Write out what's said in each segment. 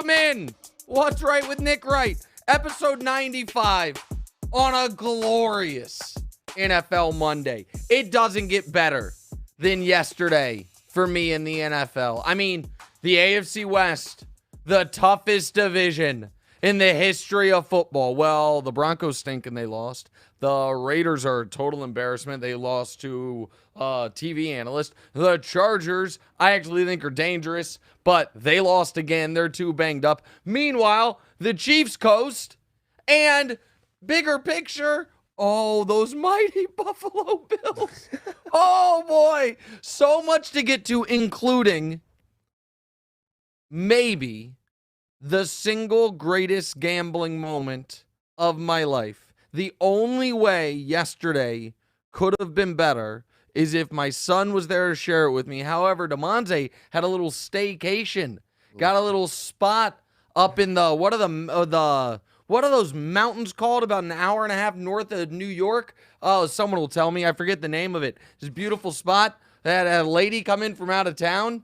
Welcome in. What's Right with Nick Wright, episode 95 on a glorious NFL Monday. It doesn't get better than yesterday for me in the NFL. I mean, the AFC West, the toughest division in the history of football. Well, the Broncos stink and they lost. The Raiders are a total embarrassment. They lost to a TV analyst. The Chargers, I actually think, are dangerous, but they lost again. They're too banged up. Meanwhile, the Chiefs coast, and bigger picture, oh, those mighty Buffalo Bills. Oh, boy. So much to get to, including maybe the single greatest gambling moment of my life. The only way yesterday could have been better is if my son was there to share it with me. However, DeMonte had a little staycation, got a little spot up in the what are those mountains called? About an hour and a half north of New York. Oh, someone will tell me. I forget the name of it. This beautiful spot that had a lady come in from out of town.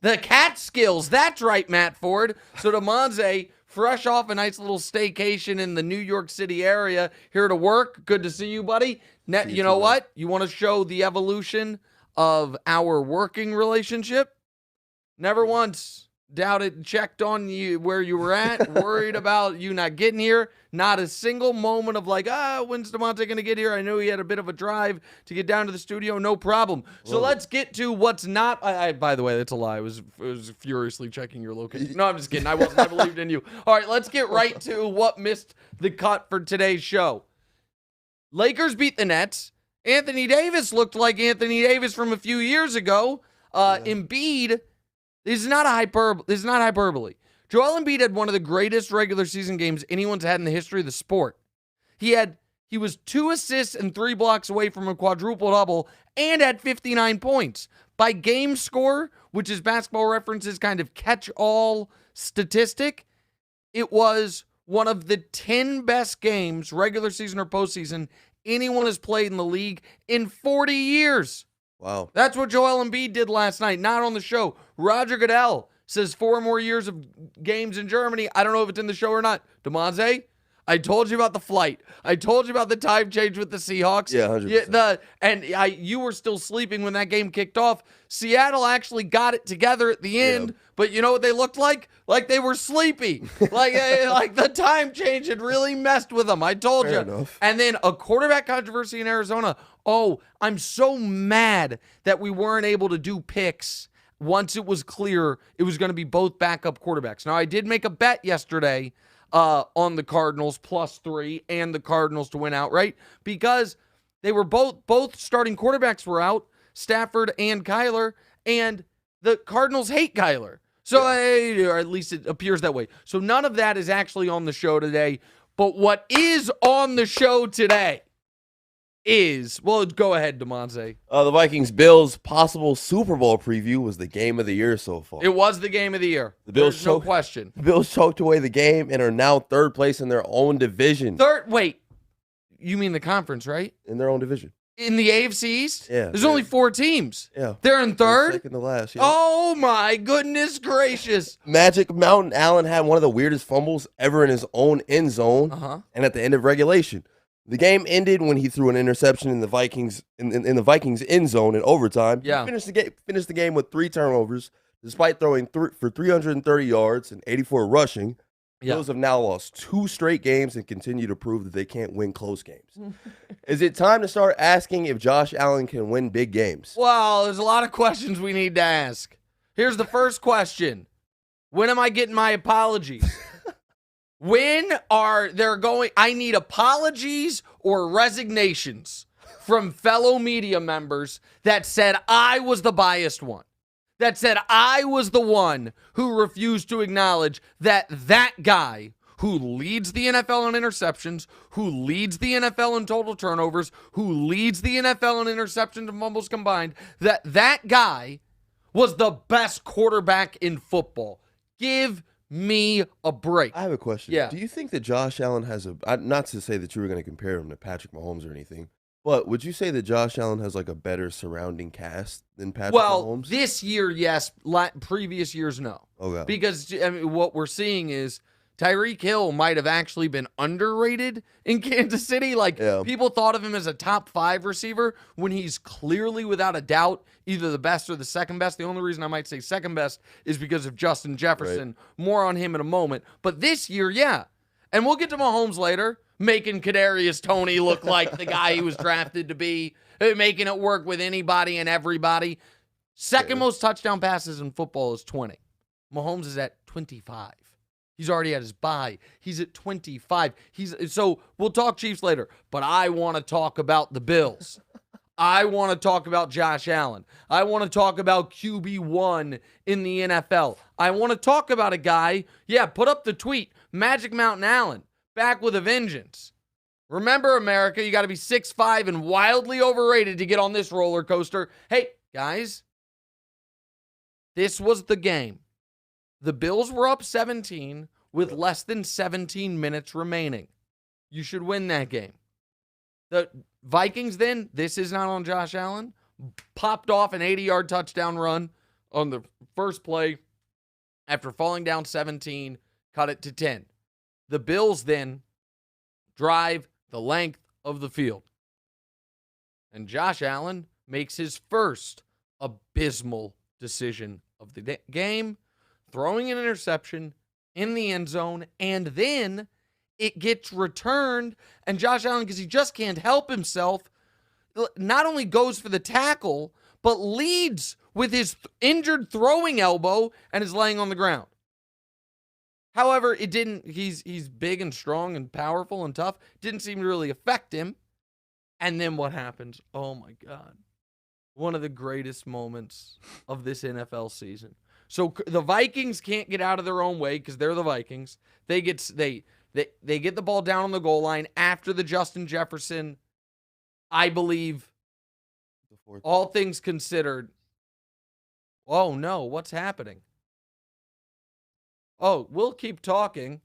The Catskills. That's right, Matt Ford. So DeMonte, fresh off a nice little staycation in the New York City area, here to work. Good to see you, buddy. You know what? You want to show the evolution of our working relationship? Never once doubted, checked on you where you were at, worried about you not getting here. Not a single moment of like, when's DeMonte going to get here? I know he had a bit of a drive to get down to the studio. No problem. So let's get to what's not. By the way, that's a lie. I was furiously checking your location. No, I'm just kidding. I wasn't. I believed in you. All right, let's get right to what missed the cut for today's show. Lakers beat the Nets. Anthony Davis looked like Anthony Davis from a few years ago. Embiid, this is not hyperbole. Joel Embiid had one of the greatest regular season games anyone's had in the history of the sport. He was 2 assists and 3 blocks away from a quadruple-double and had 59 points. By game score, which is Basketball Reference's kind of catch-all statistic, it was one of the 10 best games, regular season or postseason, anyone has played in the league in 40 years. Wow. That's what Joel Embiid did last night, not on the show. Roger Goodell says 4 more years of games in Germany. I don't know if it's in the show or not. DeMonte, I told you about the flight. I told you about the time change with the Seahawks. Yeah, 100%. You were still sleeping when that game kicked off. Seattle actually got it together at the end, but you know what they looked like? Like they were sleepy. like the time change had really messed with them. I told you. Enough. And then a quarterback controversy in Arizona. Oh, I'm so mad that we weren't able to do picks once it was clear it was going to be both backup quarterbacks. Now, I did make a bet yesterday on the Cardinals +3 and the Cardinals to win outright because they were both starting quarterbacks were out, Stafford and Kyler, and the Cardinals hate Kyler. So, or at least it appears that way. So none of that is actually on the show today. But what is on the show today is, well, go ahead, DeMonte. The Vikings-Bills possible Super Bowl preview was the game of the year so far. It was the game of the year. There's no question. The Bills choked away the game and are now 3rd place in their own division. Wait, you mean the conference, right? In their own division. In the AFC East? Yeah. There's only 4 teams. Yeah. They're in 3rd? Second to last. Yeah. Oh, my goodness gracious. Magic Mountain Allen had one of the weirdest fumbles ever in his own end zone and at the end of regulation. The game ended when he threw an interception in the Vikings in the Vikings end zone in overtime. Yeah. He finished the game with 3 turnovers, despite throwing for 330 yards and 84 rushing. Yeah. Bills have now lost 2 straight games and continue to prove that they can't win close games. Is it time to start asking if Josh Allen can win big games? Well, there's a lot of questions we need to ask. Here's the first question. When am I getting my apologies? When are there going? I need apologies or resignations from fellow media members that said I was the biased one, that said I was the one who refused to acknowledge that guy who leads the NFL in interceptions, who leads the NFL in total turnovers, who leads the NFL in interceptions and fumbles combined, that guy was the best quarterback in football. Give me a break. I have a question. Yeah. Do you think that Josh Allen has not to say that you were going to compare him to Patrick Mahomes or anything, But would you say that Josh Allen has like a better surrounding cast than Patrick Well, Mahomes? this year, yes. Previous years, no. Okay. Because what we're seeing is Tyreek Hill might have actually been underrated in Kansas City. People thought of him as a top 5 receiver when he's clearly, without a doubt, either the best or the second best. The only reason I might say second best is because of Justin Jefferson. Right. More on him in a moment. But this year, yeah. And we'll get to Mahomes later, making Kadarius Toney look like the guy he was drafted to be, making it work with anybody and everybody. Second most touchdown passes in football is 20. Mahomes is at 25. He's already at his bye. He's at 25. So we'll talk Chiefs later, but I want to talk about the Bills. I want to talk about Josh Allen. I want to talk about QB1 in the NFL. I want to talk about a guy, put up the tweet, Magic Mountain Allen, back with a vengeance. Remember, America, you got to be 6'5" and wildly overrated to get on this roller coaster. Hey, guys, this was the game. The Bills were up 17 with less than 17 minutes remaining. You should win that game. The Vikings then, this is not on Josh Allen, popped off an 80-yard touchdown run on the first play after falling down 17, cut it to 10. The Bills then drive the length of the field. And Josh Allen makes his first abysmal decision of the game, throwing an interception in the end zone, and then it gets returned, and Josh Allen, because he just can't help himself, not only goes for the tackle, but leads with his injured throwing elbow and is laying on the ground. However, it didn't, he's big and strong and powerful and tough, didn't seem to really affect him. And then what happens? Oh my God. One of the greatest moments of this NFL season. So the Vikings can't get out of their own way because they're the Vikings. They get the ball down on the goal line after the Justin Jefferson, I believe, all things considered. Oh no, what's happening? Oh, we'll keep talking.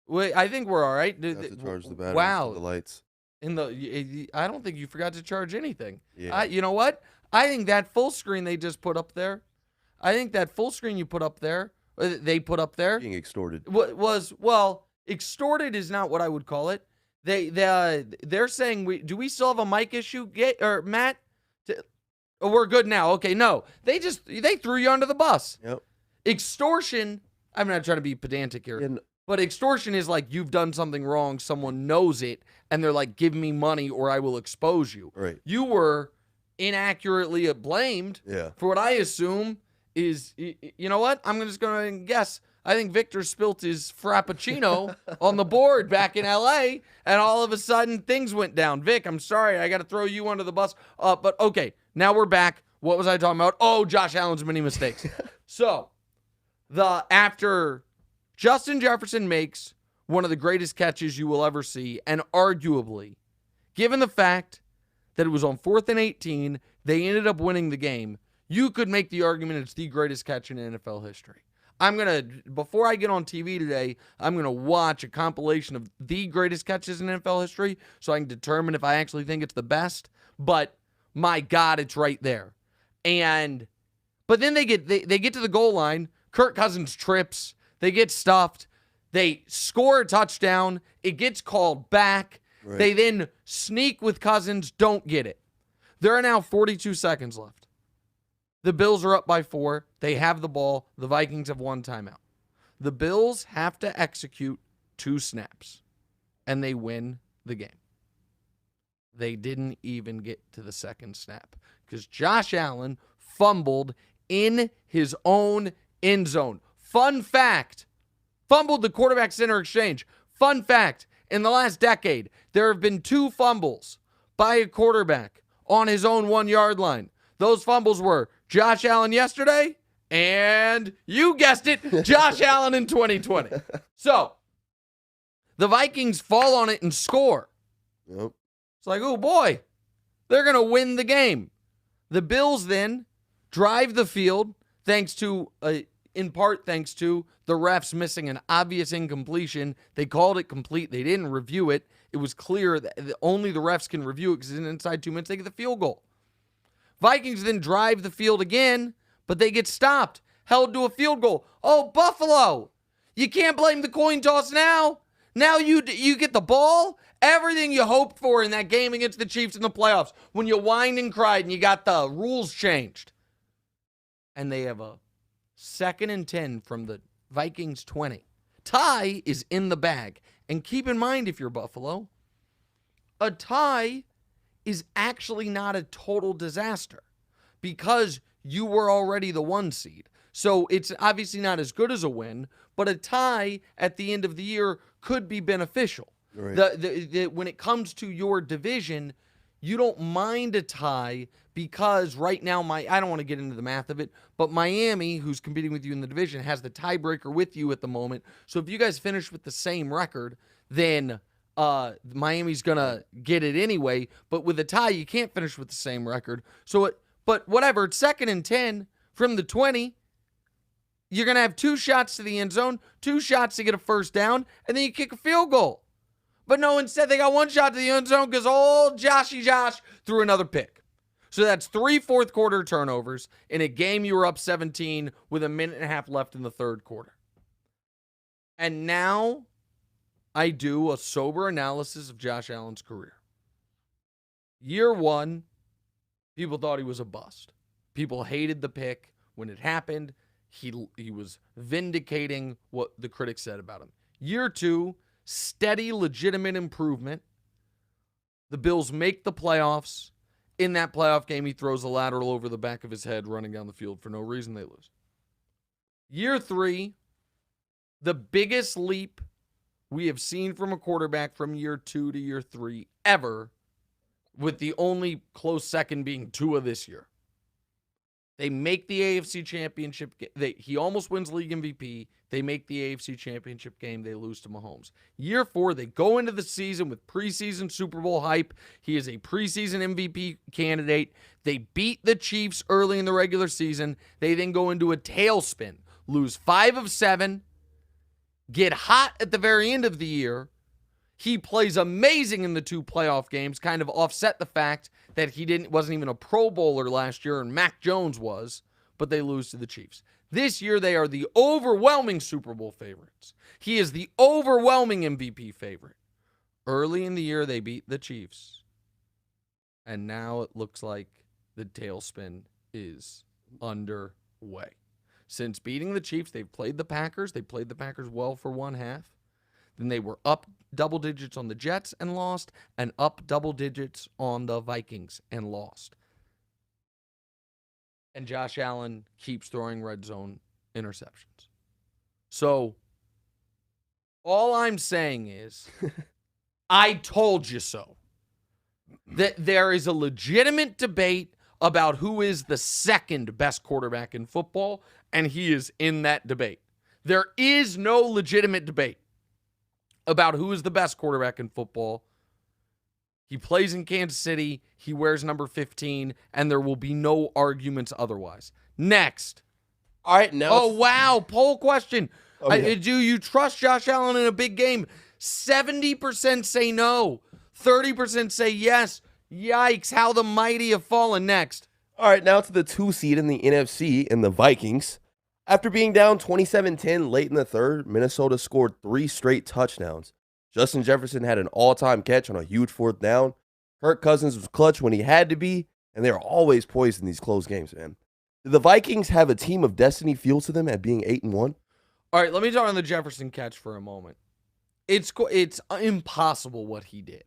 Wait, I think we're all right. You have to charge the batteries. Wow. The lights. I don't think you forgot to charge anything. Yeah. You know what? I think that full screen they just put up there, they put up there. Being extorted. Extorted is not what I would call it. They're saying do we still have a mic issue, Matt? We're good now. Okay, no. They threw you under the bus. Yep. Extortion, I'm not trying to be pedantic here, but extortion is like you've done something wrong, someone knows it, and they're like, give me money or I will expose you. Right. You were inaccurately blamed for what I assume is, you know what? I'm just going to guess. I think Victor spilt his Frappuccino on the board back in L.A., and all of a sudden things went down. Vic, I'm sorry. I got to throw you under the bus. But okay, now we're back. What was I talking about? Oh, Josh Allen's many mistakes. So, after Justin Jefferson makes one of the greatest catches you will ever see, and arguably, given the fact that it was on 4th and 18, they ended up winning the game, you could make the argument it's the greatest catch in NFL history. Before I get on TV today, I'm going to watch a compilation of the greatest catches in NFL history so I can determine if I actually think it's the best. But my God, it's right there. But then they get to the goal line. Kirk Cousins trips. They get stuffed. They score a touchdown. It gets called back. Right. They then sneak with Cousins, don't get it. There are now 42 seconds left. The Bills are up by 4. They have the ball. The Vikings have 1 timeout. The Bills have to execute 2 snaps, and they win the game. They didn't even get to the second snap because Josh Allen fumbled in his own end zone. Fun fact, fumbled the quarterback-center exchange. Fun fact, in the last decade, there have been 2 fumbles by a quarterback on his own 1-yard line. Those fumbles were Josh Allen yesterday and, you guessed it, Josh Allen in 2020. So, the Vikings fall on it and score. Yep. It's like, oh boy, they're going to win the game. The Bills then drive the field thanks to in part thanks to the refs missing an obvious incompletion. They called it complete. They didn't review it. It was clear that only the refs can review it because inside 2 minutes they get the field goal. Vikings then drive the field again, but they get stopped, held to a field goal. Oh, Buffalo, you can't blame the coin toss now. Now you get the ball. Everything you hoped for in that game against the Chiefs in the playoffs when you whined and cried and you got the rules changed. And they have a 2nd and 10 from the Vikings 20. Tie is in the bag. And keep in mind, if you're Buffalo, a tie is actually not a total disaster because you were already the 1 seed. So it's obviously not as good as a win, but a tie at the end of the year could be beneficial. Right. When it comes to your division, you don't mind a tie because right now, I don't want to get into the math of it, but Miami, who's competing with you in the division, has the tiebreaker with you at the moment. So if you guys finish with the same record, then Miami's going to get it anyway. But with a tie, you can't finish with the same record. But whatever, it's 2nd and 10 from the 20. You're going to have 2 shots to the end zone, 2 shots to get a first down, and then you kick a field goal. But no, instead they got 1 shot to the end zone because old Josh threw another pick. So that's 3 fourth-quarter turnovers in a game you were up 17 with a minute and a half left in the third quarter. And now I do a sober analysis of Josh Allen's career. Year 1, people thought he was a bust. People hated the pick. When it happened, he was vindicating what the critics said about him. Year 2, steady, legitimate improvement. The Bills make the playoffs. In that playoff game, he throws a lateral over the back of his head running down the field for no reason. They lose. Year 3, the biggest leap we have seen from a quarterback from year 2 to year 3 ever, with the only close second being Tua this year. They make the AFC Championship. He almost wins league MVP. They make the AFC Championship game. They lose to Mahomes. Year 4, they go into the season with preseason Super Bowl hype. He is a preseason MVP candidate. They beat the Chiefs early in the regular season. They then go into a tailspin, lose 5 of 7, get hot at the very end of the year. He plays amazing in the 2 playoff games, kind of offset the fact that he wasn't even a Pro Bowler last year and Mac Jones was, but they lose to the Chiefs. This year, they are the overwhelming Super Bowl favorites. He is the overwhelming MVP favorite. Early in the year, they beat the Chiefs. And now it looks like the tailspin is underway. Since beating the Chiefs, they've played the Packers. They played the Packers well for 1 half. Then they were up double digits on the Jets and lost, and up double digits on the Vikings and lost. And Josh Allen keeps throwing red zone interceptions. So all I'm saying is, I told you so. That there is a legitimate debate about who is the second best quarterback in football, and he is in that debate. There is no legitimate debate about who is the best quarterback in football. He plays in Kansas City. He wears number 15, and there will be no arguments otherwise. Next. All right, now. Oh, wow. Poll question. Oh, yeah. Do you trust Josh Allen in a big game? 70% say no. 30% say yes. Yikes, how the mighty have fallen. Next. All right, now to the 2 seed in the NFC in the Vikings. After being down 27-10 late in the third, Minnesota scored 3 straight touchdowns. Justin Jefferson had an all-time catch on a huge 4th down. Kirk Cousins was clutch when he had to be, and they're always poised in these close games, man. Did the Vikings have a team of destiny feel to them at being 8-1? All right, let me talk on the Jefferson catch for a moment. It's impossible what he did.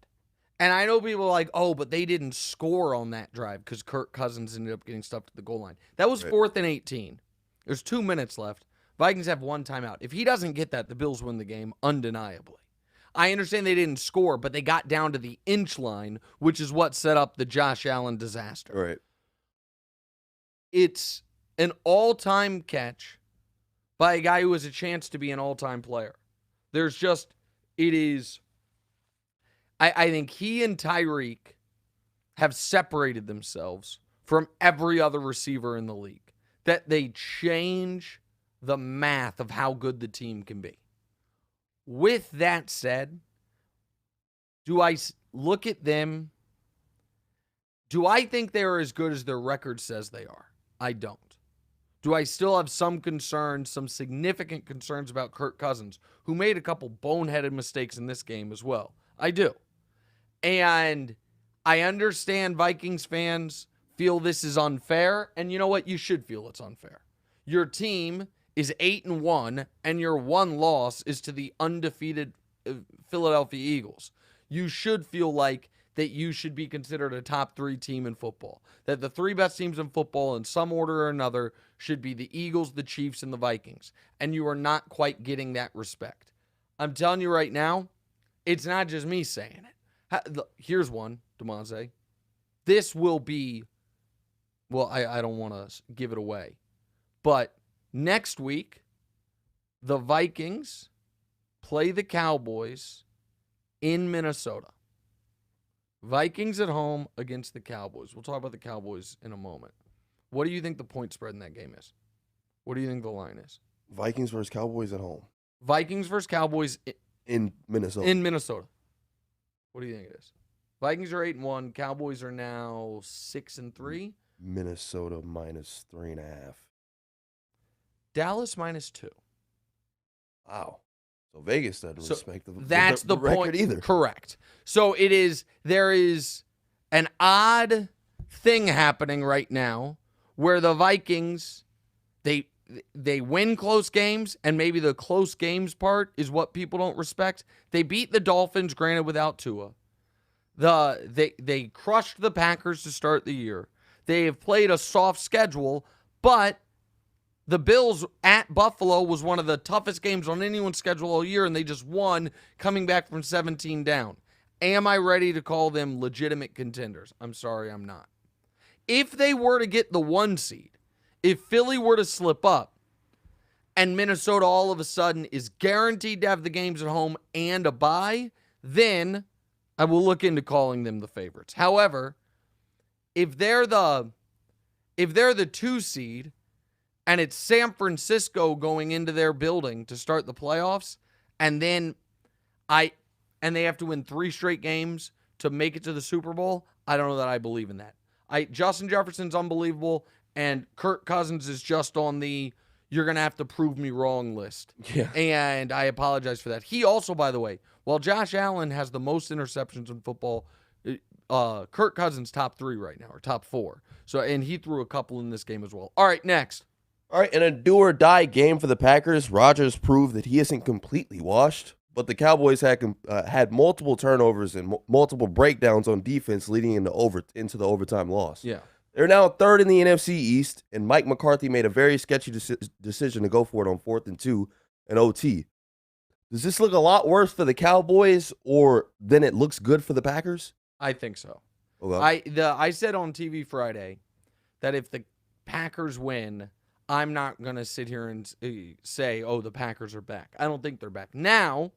And I know people are like, oh, but they didn't score on that drive because Kirk Cousins ended up getting stuffed at the goal line. That was 4th and 18. There's 2 minutes left. Vikings have 1 timeout. If he doesn't get that, the Bills win the game undeniably. I understand they didn't score, but they got down to the inch line, which is what set up the Josh Allen disaster. Right. It's an all-time catch by a guy who has a chance to be an all-time player. I think he and Tyreek have separated themselves from every other receiver in the league. That they change the math of how good the team can be. With that said, do I look at them? Do I think they're as good as their record says they are? I don't. Do I still have some concerns, some significant concerns about Kirk Cousins, who made a couple boneheaded mistakes in this game as well? I do. And I understand Vikings fans feel this is unfair, and you know what? You should feel it's unfair. Your team is 8-1, and your one loss is to the undefeated Philadelphia Eagles. You should feel like that you should be considered a top 3 team in football. That the 3 best teams in football, in some order or another, should be the Eagles, the Chiefs, and the Vikings. And you are not quite getting that respect. I'm telling you right now, it's not just me saying it. Here's one, DeMonte. This will be, well, I don't want to give it away. But next week, the Vikings play the Cowboys in Minnesota. Vikings at home against the Cowboys. We'll talk about the Cowboys in a moment. What do you think the point spread in that game is? What do you think the line is? Vikings versus Cowboys at home. Vikings versus Cowboys in Minnesota. In Minnesota. What do you think it is? Vikings are 8-1. Cowboys are now 6-3. Minnesota minus 3.5. Dallas minus 2. Wow. So Vegas doesn't respect that's the record point either. Correct. So there is an odd thing happening right now where the Vikings, they win close games, and maybe the close games part is what people don't respect. They beat the Dolphins, granted without Tua. They crushed the Packers to start the year. They have played a soft schedule, but the Bills at Buffalo was one of the toughest games on anyone's schedule all year, and they just won, coming back from 17 down. Am I ready to call them legitimate contenders? I'm sorry, I'm not. If they were to get the 1 seed, if Philly were to slip up, and Minnesota all of a sudden is guaranteed to have the games at home and a bye, then I will look into calling them the favorites. However, if they're the 2 seed, and it's San Francisco going into their building to start the playoffs, and then they have to win 3 straight games to make it to the Super Bowl, I don't know that I believe in that. Justin Jefferson's unbelievable, and Kirk Cousins is just on the you're going to have to prove me wrong list. Yeah. And I apologize for that. He also, by the way, while Josh Allen has the most interceptions in football, Kirk Cousins top 3 right now, or top 4. So, and he threw a couple in this game as well. All right, next. All right, in a do-or-die game for the Packers, Rodgers proved that he isn't completely washed, but the Cowboys had multiple turnovers and multiple breakdowns on defense leading into the overtime loss. Yeah. They're now 3rd in the NFC East, and Mike McCarthy made a very sketchy decision to go for it on 4th and 2 and OT. Does this look a lot worse for the Cowboys, or then it looks good for the Packers? I think so. Okay. I said on TV Friday that if the Packers win, I'm not going to sit here and say, oh, the Packers are back. I don't think they're back. Now,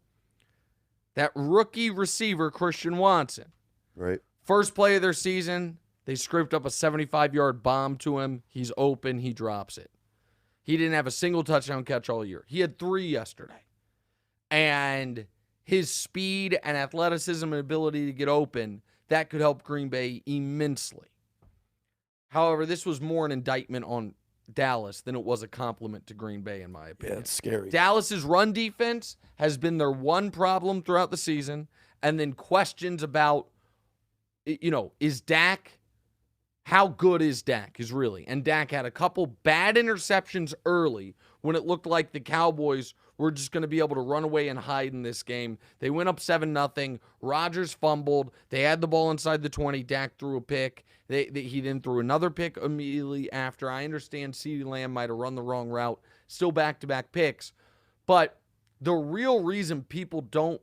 that rookie receiver, Christian Watson, right? First play of their season, they script up a 75-yard bomb to him. He's open. He drops it. He didn't have a single touchdown catch all year. He had 3 yesterday. And his speed and athleticism and ability to get open, that could help Green Bay immensely. However, this was more an indictment on Dallas than it was a compliment to Green Bay, in my opinion. Yeah, it's scary. Dallas's run defense has been their one problem throughout the season, and then questions about, is Dak, how good is Dak is really? And Dak had a couple bad interceptions early when it looked like the Cowboys were just going to be able to run away and hide in this game. They went up 7-0. Rodgers fumbled. They had the ball inside the 20. Dak threw a pick. He then threw another pick immediately after. I understand CeeDee Lamb might have run the wrong route. Still back-to-back picks. But the real reason people don't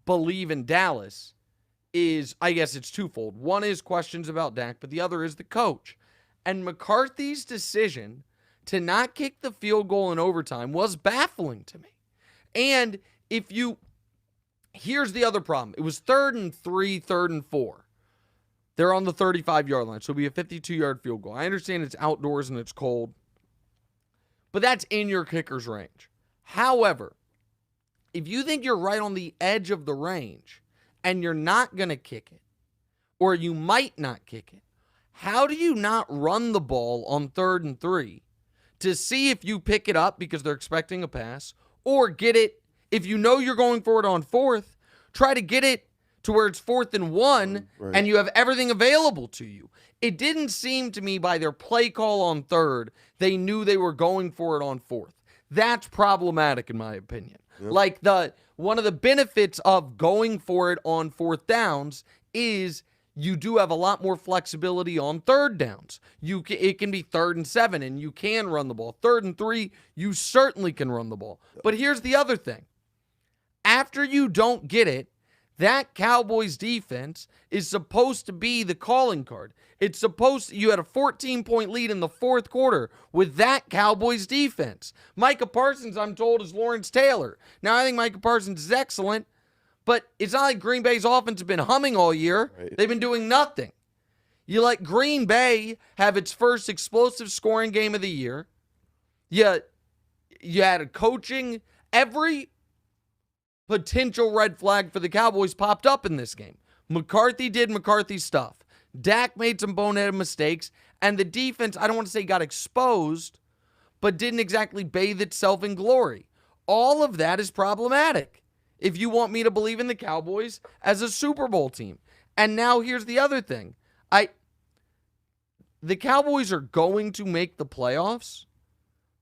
believe in Dallas is, I guess it's twofold. One is questions about Dak, but the other is the coach. And McCarthy's decision to not kick the field goal in overtime was baffling to me. And here's the other problem. It was 3rd and 3, 3rd and 4. They're on the 35-yard line, so it'll be a 52-yard field goal. I understand it's outdoors and it's cold, but that's in your kicker's range. However, if you think you're right on the edge of the range and you're not going to kick it, or you might not kick it, how do you not run the ball on 3rd and 3 to see if you pick it up because they're expecting a pass, or get it, if you know you're going for it on 4th, try to get it to where it's 4th and 1 and you have everything available to you. It didn't seem to me by their play call on 3rd, they knew they were going for it on 4th. That's problematic in my opinion. Yep. Like one of the benefits of going for it on 4th downs is you do have a lot more flexibility on 3rd downs. It can be 3rd and 7 and you can run the ball. 3rd and 3, you certainly can run the ball. But here's the other thing. After you don't get it, that Cowboys defense is supposed to be the calling card. It's supposed to, you had a 14-point lead in the 4th quarter with that Cowboys defense. Micah Parsons, I'm told, is Lawrence Taylor. Now, I think Micah Parsons is excellent, but it's not like Green Bay's offense has been humming all year. Right. They've been doing nothing. You let Green Bay have its first explosive scoring game of the year. You had a coaching, every potential red flag for the Cowboys popped up in this game. McCarthy did McCarthy stuff. Dak made some boneheaded mistakes, and the defense, I don't want to say got exposed, but didn't exactly bathe itself in glory. All of that is problematic if you want me to believe in the Cowboys as a Super Bowl team. And now here's the other thing. The Cowboys are going to make the playoffs,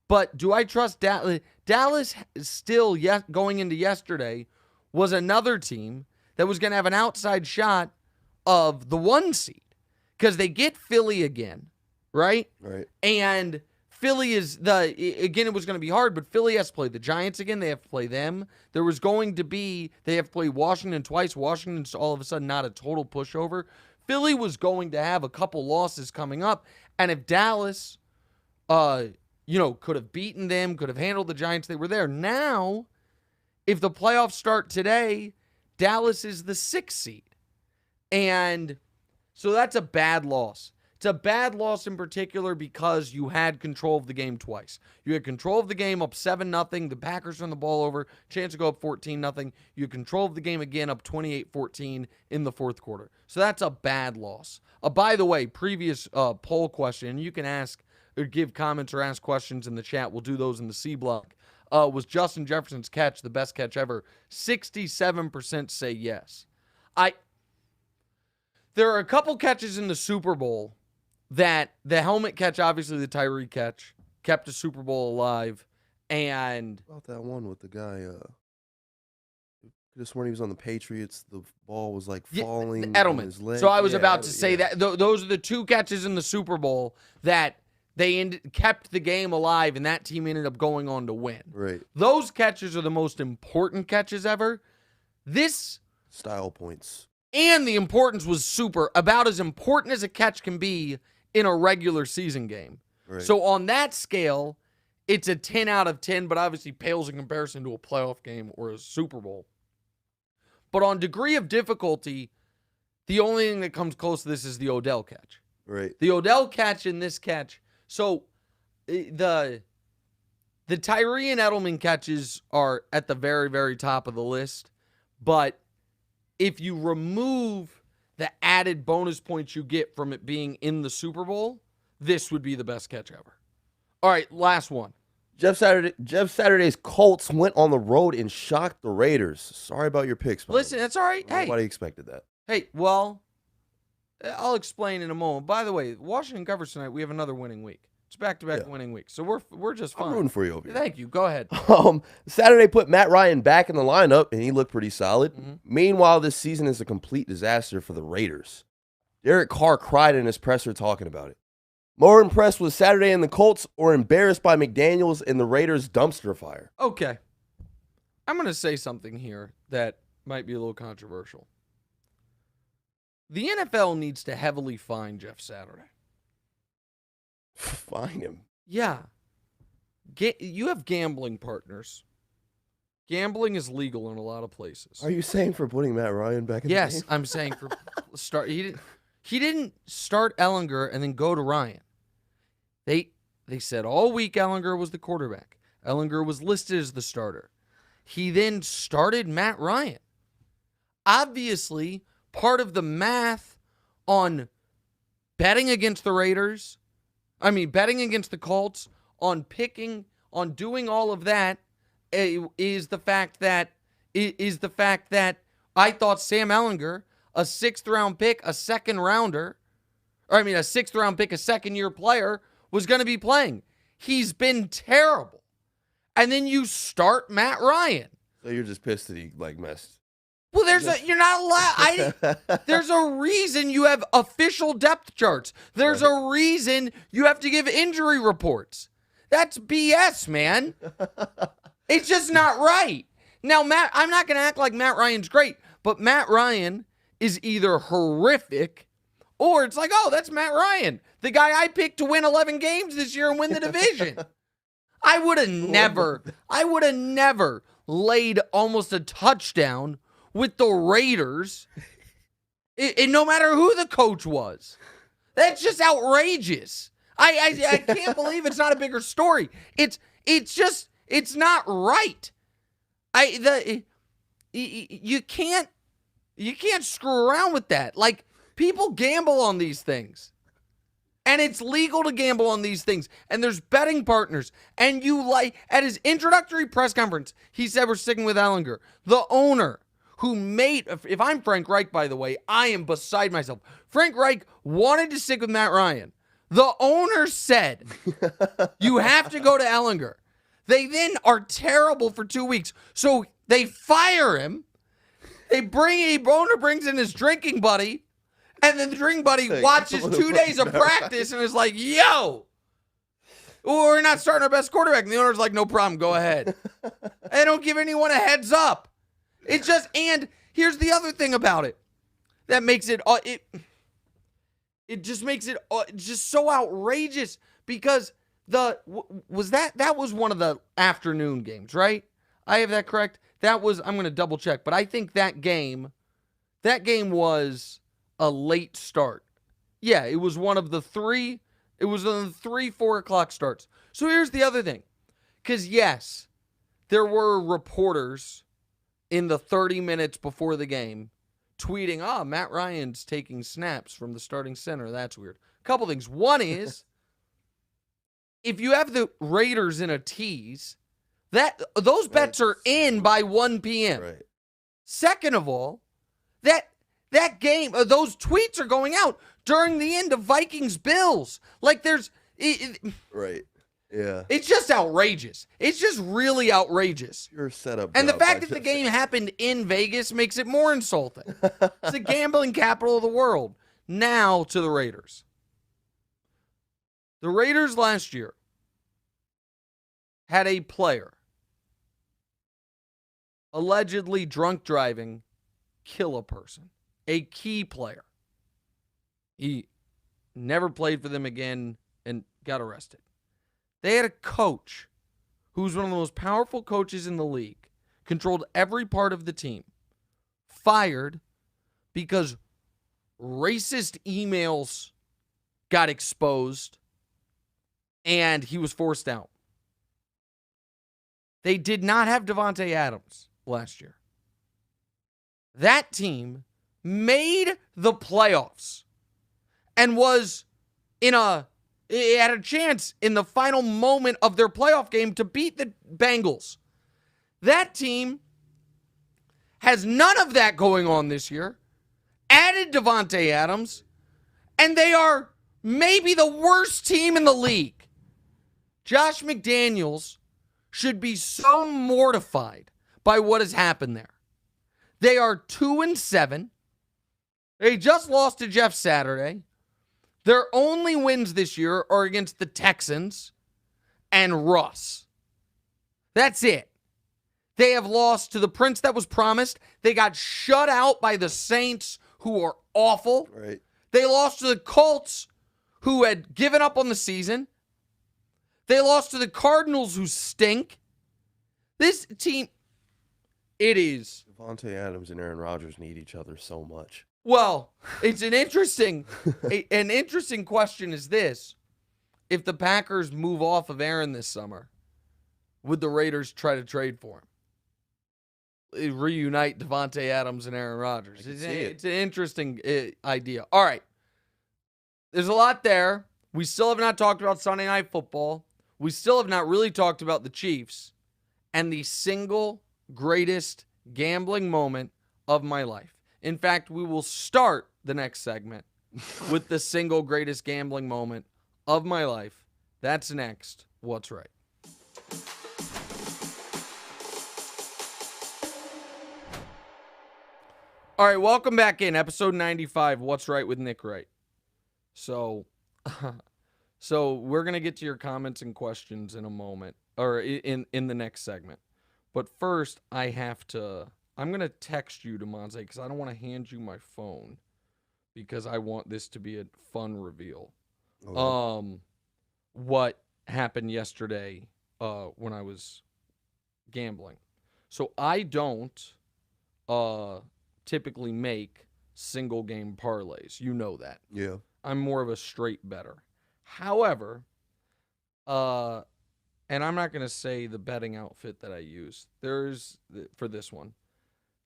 but do I trust Dallas? Dallas still, going into yesterday, was another team that was going to have an outside shot of the 1 seed because they get Philly again, right? Right. And Philly is again, it was going to be hard, but Philly has to play the Giants again. They have to play them. They have to play Washington twice. Washington's all of a sudden not a total pushover. Philly was going to have a couple losses coming up. And if Dallas, could have beaten them, could have handled the Giants, they were there. Now, if the playoffs start today, Dallas is the 6th seed. And so that's a bad loss. It's a bad loss in particular because you had control of the game twice. You had control of the game up 7-0. The Packers turned the ball over. Chance to go up 14-0. You had control of the game again up 28-14 in the 4th quarter. So that's a bad loss. By the way, previous poll question, you can ask or give comments or ask questions in the chat. We'll do those in the C block. Was Justin Jefferson's catch the best catch ever? 67% say yes. There are a couple catches in the Super Bowl that the helmet catch, obviously the Tyree catch, kept the Super Bowl alive. And about that one with the guy, just when he was on the Patriots, the ball was like falling on his leg. So I was about to say that. Those are the 2 catches in the Super Bowl that they kept the game alive, and that team ended up going on to win. Right. Those catches are the most important catches ever. This style points. And the importance was about as important as a catch can be in a regular season game. Right. So on that scale, it's a 10 out of 10, but obviously pales in comparison to a playoff game or a Super Bowl. But on degree of difficulty, the only thing that comes close to this is the Odell catch. Right. The Odell catch and this catch. So the Tyree and Edelman catches are at the very, very top of the list. But if you remove the added bonus points you get from it being in the Super Bowl, this would be the best catch ever. All right, last one. Jeff Saturday's Colts went on the road and shocked the Raiders. Sorry about your picks. Listen, that's all right. Nobody expected that. Hey, well, I'll explain in a moment. By the way, Washington covers tonight. We have another winning week. It's back-to-back winning weeks, so we're just fine. I'm rooting for you over here. Thank you. Go ahead. Saturday put Matt Ryan back in the lineup, and he looked pretty solid. Mm-hmm. Meanwhile, this season is a complete disaster for the Raiders. Derek Carr cried in his presser talking about it. More impressed with Saturday and the Colts or embarrassed by McDaniels and the Raiders' dumpster fire? Okay. I'm going to say something here that might be a little controversial. The NFL needs to heavily fine Jeff Saturday. Fine him. Yeah. You have gambling partners. Gambling is legal in a lot of places. Are you saying for putting Matt Ryan back in the game? Yes, I'm saying for start. He didn't start Ellinger and then go to Ryan. They They said all week Ellinger was the quarterback. Ellinger was listed as the starter. He then started Matt Ryan. Obviously, part of the math on betting against the Raiders, betting against the Colts, on doing all of that, is the fact that I thought Sam Ellinger, a 6th-round pick, a second-year player, was going to be playing. He's been terrible. And then you start Matt Ryan. So you're just pissed that he messed. Well, you're not allowed. There's a reason you have official depth charts. There's a reason you have to give injury reports. That's BS, man. It's just not right. Now, I'm not going to act like Matt Ryan's great, but Matt Ryan is either horrific or it's like, oh, that's Matt Ryan, the guy I picked to win 11 games this year and win the division. I would have never laid almost a touchdown with the Raiders, and no matter who the coach was. That's just outrageous. I can't believe it's not a bigger story. It's not right. You can't screw around with that. Like, people gamble on these things. And it's legal to gamble on these things. And there's betting partners. And at his introductory press conference, he said we're sticking with Ellinger. The owner who if I'm Frank Reich, by the way, I am beside myself. Frank Reich wanted to stick with Matt Ryan. The owner said, you have to go to Ellinger. They then are terrible for 2 weeks. So they fire him. Owner brings in his drinking buddy. And then the drinking buddy watches 2 days of practice and is like, yo, we're not starting our best quarterback. And the owner's like, no problem, go ahead. They don't give anyone a heads up. It's just, and here's the other thing about it that makes it just makes it just so outrageous, because that was one of the afternoon games, right? I have that correct? I'm going to double check, but I think that game was a late start. Yeah, it was one of the three. It was on the 4 o'clock starts. So here's the other thing. Because, yes, there were reporters in the 30 minutes before the game tweeting, Matt Ryan's taking snaps from the starting center. That's weird. A couple things. One is, if you have the Raiders in a tease, those bets are in by 1 p.m. Right. Second of all, that game, those tweets are going out during the end of Vikings-Bills. Like, right. Yeah. It's just outrageous. It's just really outrageous. You're set up. And the fact that the game happened in Vegas makes it more insulting. It's the gambling capital of the world. Now to the Raiders. The Raiders last year had a player allegedly drunk driving kill a person. A key player. He never played for them again and got arrested. They had a coach who's one of the most powerful coaches in the league, controlled every part of the team, fired because racist emails got exposed and he was forced out. They did not have Davante Adams last year. That team made the playoffs and had a chance in the final moment of their playoff game to beat the Bengals. That team has none of that going on this year, added Davante Adams, and they are maybe the worst team in the league. Josh McDaniels should be so mortified by what has happened there. They are 2-7. They just lost to Jeff Saturday. Their only wins this year are against the Texans and Russ. That's it. They have lost to the Prince that was promised. They got shut out by the Saints, who are awful. Right. They lost to the Colts, who had given up on the season. They lost to the Cardinals, who stink. This team, it is. Davante Adams and Aaron Rodgers need each other so much. Well, it's an interesting question is this. if the Packers move off of Aaron this summer, would the Raiders try to trade for him? Reunite Devontae Adams and Aaron Rodgers. It's an interesting idea. All right. There's a lot there. We still have not talked about Sunday Night Football. We still have not really talked about the Chiefs and the single greatest gambling moment of my life. In fact, we will start the next segment with the single greatest gambling moment of my life. That's next. What's right? All right, welcome back in episode 95. What's right with Nick Wright? So we're gonna get to your comments and questions in a moment, or in the next segment. But first, I'm gonna text you, DeMonte, because I don't want to hand you my phone, because I want this to be a fun reveal. Okay. What happened yesterday when I was gambling? So I don't typically make single game parlays. You know that. Yeah. I'm more of a straight bettor. However, and I'm not going to say the betting outfit that I use. For this one,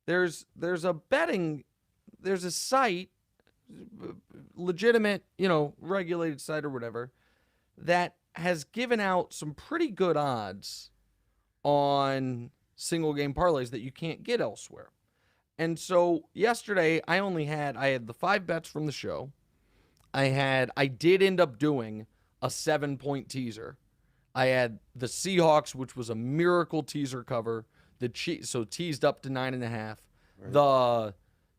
there's a site, legitimate, regulated site or whatever, that has given out some pretty good odds on single game parlays that you can't get elsewhere. And so yesterday I had the 5 bets from the show. I did end up doing a 7-point teaser. I had the Seahawks, which was a miracle teaser cover. So teased up to 9.5. Right. The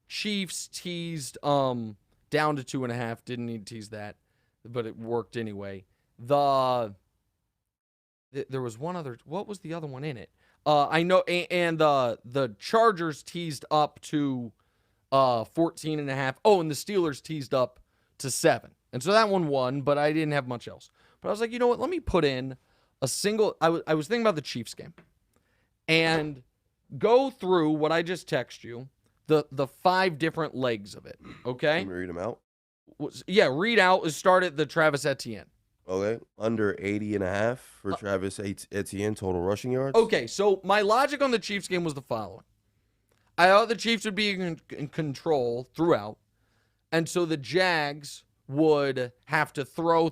Chiefs teased down to 2.5. Didn't need to tease that, but it worked anyway. There was one other. What was the other one in it? I know, and the Chargers teased up to 14.5. Oh, and the Steelers teased up to 7. And so that one won, but I didn't have much else. But I was like, you know what? Let me put in a single. I was thinking about the Chiefs game and go through what I just text you, the 5 different legs of it. Okay? Can we read them out? Yeah, read out. Start at the Travis Etienne. Okay, under 80.5 for Travis Etienne total rushing yards. Okay, so my logic on the Chiefs game was the following. I thought the Chiefs would be in control throughout, and so the Jags would have to throw.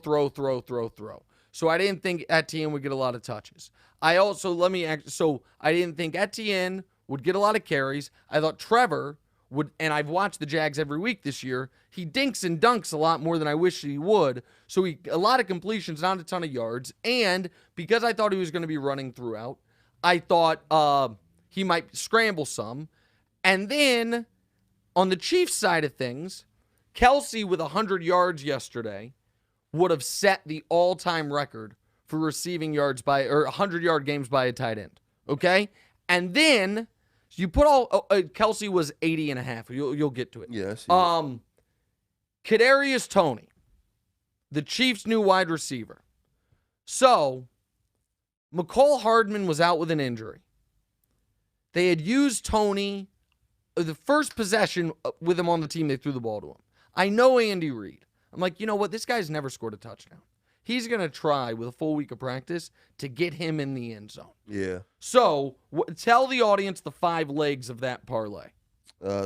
So I didn't think Etienne would get a lot of touches. I didn't think Etienne would get a lot of carries. I thought Trevor would, and I've watched the Jags every week this year. He dinks and dunks a lot more than I wish he would. So a lot of completions, not a ton of yards. And because I thought he was going to be running throughout, I thought he might scramble some. And then on the Chiefs side of things, Kelsey with 100 yards yesterday would have set the all-time record for receiving yards 100-yard games by a tight end. Okay? And then you put Kelsey was 80.5. You'll get to it. Yes. Kadarius Toney, the Chiefs' new wide receiver. So, McCall Hardman was out with an injury. They had used Toney, the first possession with him on the team, they threw the ball to him. I know Andy Reid. I'm like, you know what? This guy's never scored a touchdown. He's going to try with a full week of practice to get him in the end zone. Yeah. So, tell the audience the 5 legs of that parlay.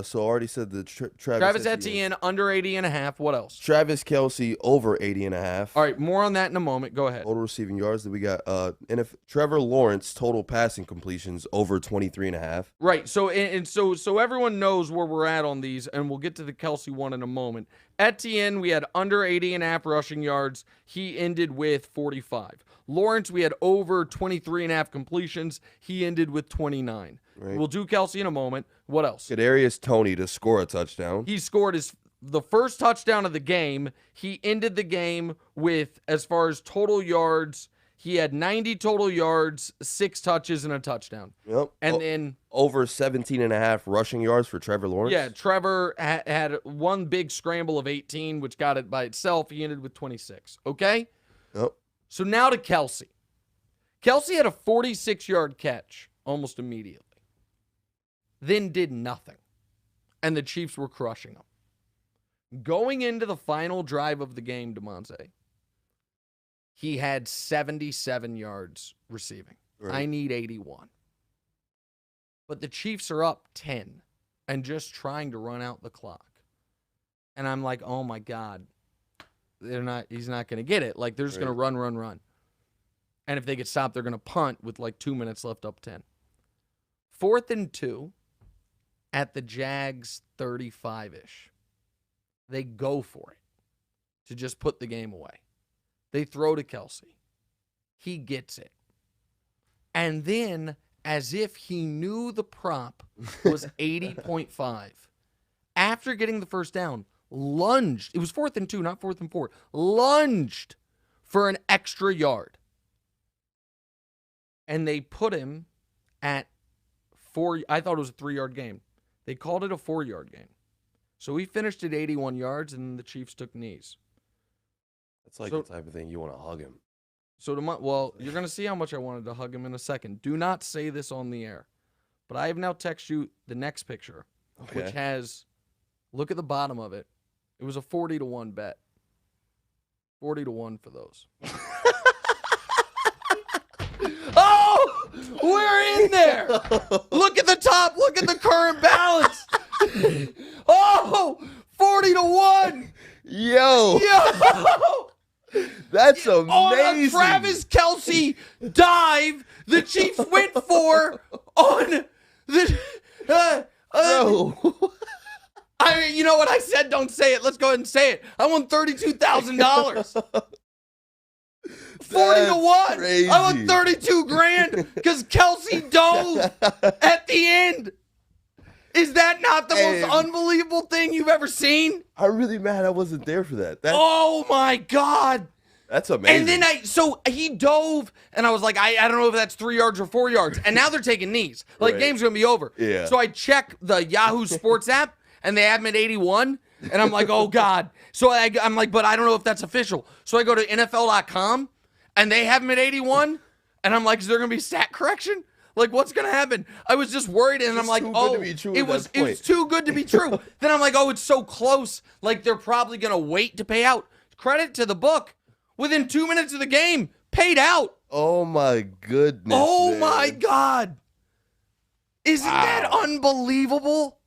So I already said the Travis Etienne under 80.5. What else? Travis Kelsey over 80.5. All right, more on that in a moment. Go ahead. Total receiving yards that we got. And if Trevor Lawrence total passing completions over 23.5. Right. So everyone knows where we're at on these, and we'll get to the Kelsey one in a moment. Etienne, we had under 80.5 rushing yards. He ended with 45. Lawrence, we had over 23.5 completions. He ended with 29. Right. We'll do Kelsey in a moment. What else? Kadarius Toney to score a touchdown. He scored the first touchdown of the game. He ended the game with, as far as total yards, he had 90 total yards, 6 touches, and a touchdown. Yep. And then over 17.5 rushing yards for Trevor Lawrence. Yeah, Trevor had one big scramble of 18, which got it by itself. He ended with 26. Okay? Yep. So now to Kelsey. Kelsey had a 46-yard catch almost immediately. Then did nothing. And the Chiefs were crushing him. Going into the final drive of the game, DeMonte, He had 77 yards receiving. Right. I need 81. But the Chiefs are up 10 and just trying to run out the clock. And I'm like, oh my God. He's not going to get it. Like, they're just going to run. And if they get stopped, they're going to punt with like 2 minutes left, up 10. 4th and 2 at the Jags 35-ish. They go for it to just put the game away. They throw to Kelsey. He gets it. And then, as if he knew the prop was 80.5, after getting the first down, lunged. It was 4th and 2, not 4th and 4. Lunged for an extra yard. And they put him at 4. I thought it was a 3-yard game. They called it a 4-yard game. So we finished at 81 yards, and the Chiefs took knees. That's like the type of thing you want to hug him. So, you're going to see how much I wanted to hug him in a second. Do not say this on the air. But I have now texted you the next picture, which has, look at the bottom of it. It was a 40-1 bet. 40-1 for those. Oh, we're in there. Look at the top. Look at the current balance. Oh, 40-1. Yo. That's amazing. On a Travis Kelce dive, the Chiefs went for on the. Bro. I mean, you know what I said? Don't say it. Let's go ahead and say it. I won $32,000. 40-1. Crazy. I won 32 grand because Kelce dove at the end. Is that not the most unbelievable thing you've ever seen? I'm really mad I wasn't there for that. Oh my God. That's amazing. And then he dove, and I was like, I don't know if that's 3 yards or 4 yards. And now they're taking knees. Like, game's going to be over. Yeah. So I check the Yahoo Sports app, and they have him at 81. And I'm like, oh, God. So I'm like, but I don't know if that's official. So I go to NFL.com, and they have him at 81. And I'm like, is there going to be stat correction? Like, what's going to happen? I was just worried, and I'm like, oh, it was too good to be true. Then I'm like, oh, it's so close. Like, they're probably going to wait to pay out. Credit to the book. Within 2 minutes of the game, paid out. Oh, my goodness. Oh, man. my God. Isn't that unbelievable?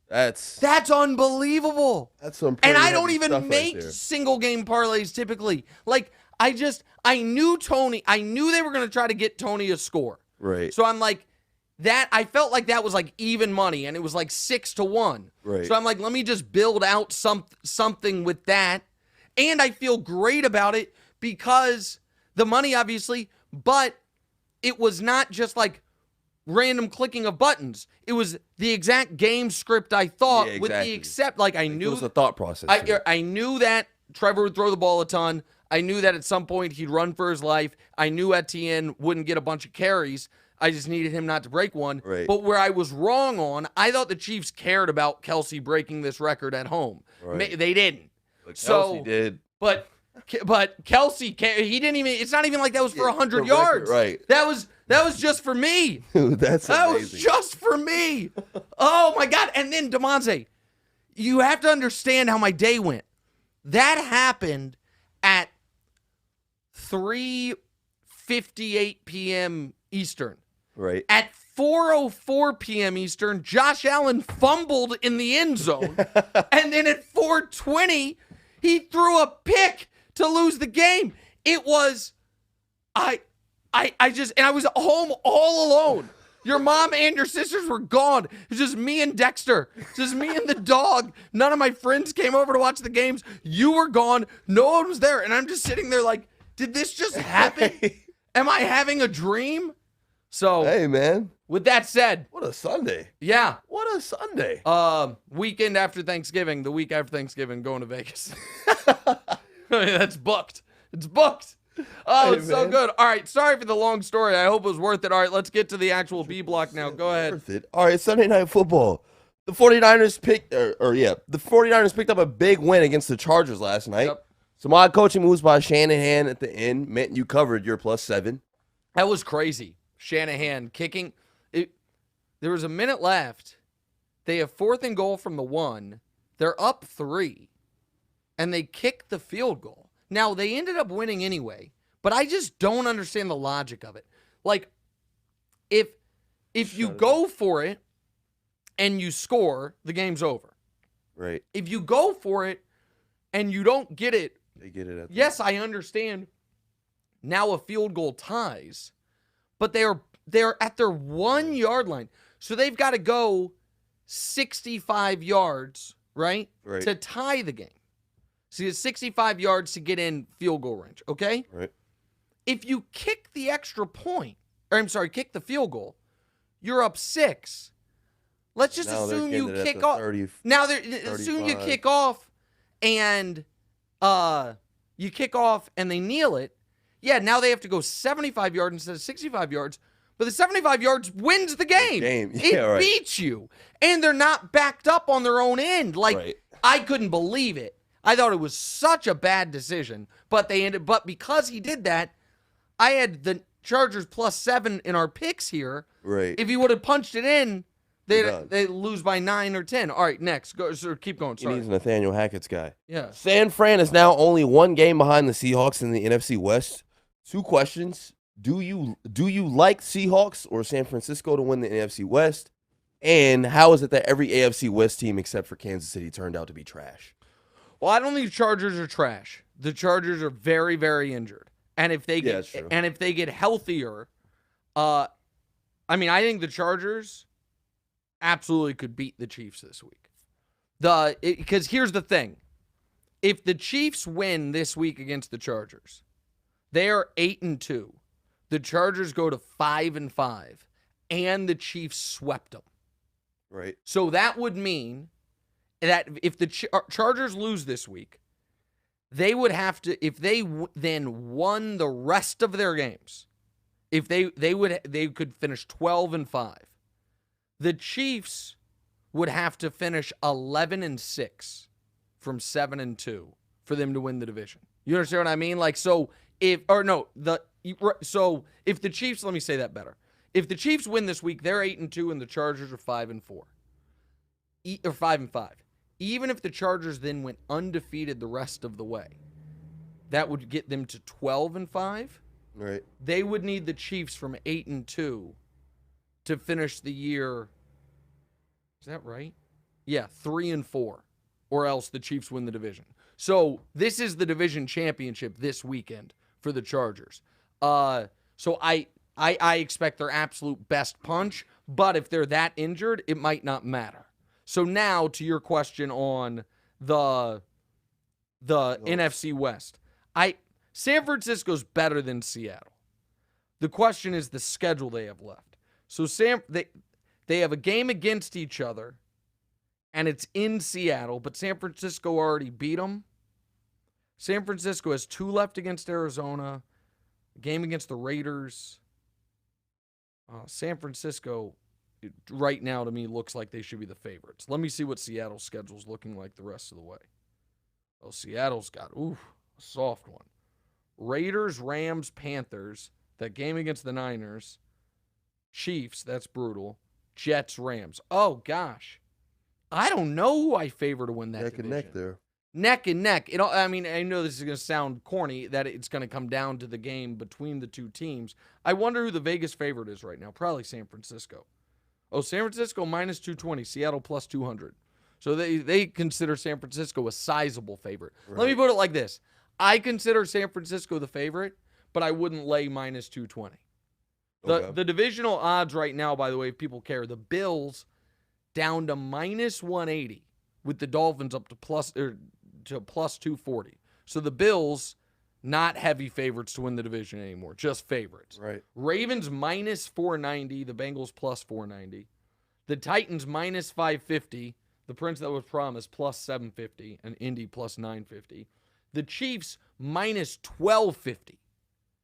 That's unbelievable. That's some And I pretty don't heavy even stuff right make there. single game parlays typically. Like, I knew they were going to try to get Tony a score. Right. So I'm like, I felt like that was like even money, and it was like 6-1. Right. So I'm like, let me just build out something with that. And I feel great about it because the money, obviously, but it was not just like random clicking of buttons. It was the exact game script I thought, with the like I knew. It was a thought process. I knew that Trevor would throw the ball a ton. I knew that at some point he'd run for his life. I knew Etienne wouldn't get a bunch of carries. I just needed him not to break one. Right. But where I was wrong on, I thought the Chiefs cared about Kelsey breaking this record at home. Right. They didn't. But Kelsey did. But Kelsey, he didn't even. It's not even like that was for 100 yards. Right. That was just for me. Dude, that was just for me. Oh my God! And then Demonte, you have to understand how my day went. That happened at 3:58 p.m. Eastern. Right. At 4:04 p.m. Eastern, Josh Allen fumbled in the end zone. And then at 4:20, he threw a pick to lose the game. It was, I was home all alone. Your mom and your sisters were gone. It was just me and Dexter. Just me and the dog. None of my friends came over to watch the games. You were gone. No one was there. And I'm just sitting there like, did this just happen? Am I having a dream? So, hey, man. With that said. What a Sunday. Yeah. What a Sunday. Weekend after Thanksgiving, the week after Thanksgiving, going to Vegas. That's booked. It's booked. Oh, hey, it's so good. All right, sorry for the long story. I hope it was worth it. All right, let's get to the actual B block now. Go ahead. Worth it. All right, Sunday Night Football. The 49ers picked up a big win against the Chargers last night. Yep. Some odd coaching moves by Shanahan at the end meant you covered your +7. That was crazy. Shanahan kicking. There was a minute left. They have 4th and goal from the 1. They're up 3. And they kick the field goal. Now, they ended up winning anyway, But I just don't understand the logic of it. Like, if you Shut it go for it and you score, the game's over. Right. If you go for it and you don't get it, They get it at the yes, I understand. Now a field goal ties, but they're at their 1 yard line. So they've got to go 65 yards, right? Right. To tie the game. So you have 65 yards to get in field goal range, okay? Right. If you kick the extra point, or I'm sorry, kick the field goal, you're up 6. Let's just Now they're assume getting you it at kick the off. 30, Now assume you 35. kick off and they kneel it. Yeah, now they have to go 75 yards instead of 65 yards. But the 75 yards wins the game. It beats you. And they're not backed up on their own end. Like, I couldn't believe it. I thought it was such a bad decision. But because he did that, I had the Chargers +7 in our picks here. Right. If he would have punched it in, they lose by 9 or 10. All right, next. Go, sir, keep going. Sorry. He's Nathaniel Hackett's guy. Yeah. San Fran is now only 1 game behind the Seahawks in the NFC West. 2 questions. Do you like Seahawks or San Francisco to win the NFC West? And how is it that every AFC West team except for Kansas City turned out to be trash? Well, I don't think the Chargers are trash. The Chargers are very, very injured. And if they get healthier, I think the Chargers absolutely could beat the Chiefs this week. Because here's the thing. If the Chiefs win this week against the Chargers, they are 8-2. The Chargers go to 5-5, and the Chiefs swept them. Right. So that would mean that if the Chargers lose this week, they would have to, if they then won the rest of their games, if they could finish 12-5. The Chiefs would have to finish 11-6 from 7-2 for them to win the division. You understand what I mean? Like, so if the Chiefs, let me say that better. If the Chiefs win this week, they're 8-2 and the Chargers are 5-4. Or 5-5. Even if the Chargers then went undefeated the rest of the way, that would get them to 12-5. Right. They would need the Chiefs from 8-2 to finish the year. Is that right? Yeah, 3-4, or else the Chiefs win the division. So this is the division championship this weekend for the Chargers. So I expect their absolute best punch, but if they're that injured, it might not matter. So now to your question on the NFC West. San Francisco's better than Seattle. The question is the schedule they have left. So they have a game against each other, and it's in Seattle, but San Francisco already beat them. San Francisco has 2 left against Arizona, a game against the Raiders. San Francisco, right now, to me, looks like they should be the favorites. Let me see what Seattle's schedule's looking like the rest of the way. Oh, Seattle's got, a soft one. Raiders, Rams, Panthers. That game against the Niners. Chiefs, that's brutal. Jets, Rams. Oh, gosh. I don't know who I favor to win that division. Neck and neck there. Neck and neck. I know this is going to sound corny, that it's going to come down to the game between the two teams. I wonder who the Vegas favorite is right now. Probably San Francisco. Oh, San Francisco minus 220, Seattle plus 200. So they consider San Francisco a sizable favorite. Right. Let me put it like this. I consider San Francisco the favorite, but I wouldn't lay minus 220. The divisional odds right now, by the way, if people care, the Bills down to minus 180 with the Dolphins up to plus 240. So the Bills, not heavy favorites to win the division anymore, just favorites. Right. Ravens minus 490, the Bengals plus 490. The Titans minus 550, the Prince that was promised plus 750, and Indy plus 950. The Chiefs minus 1250.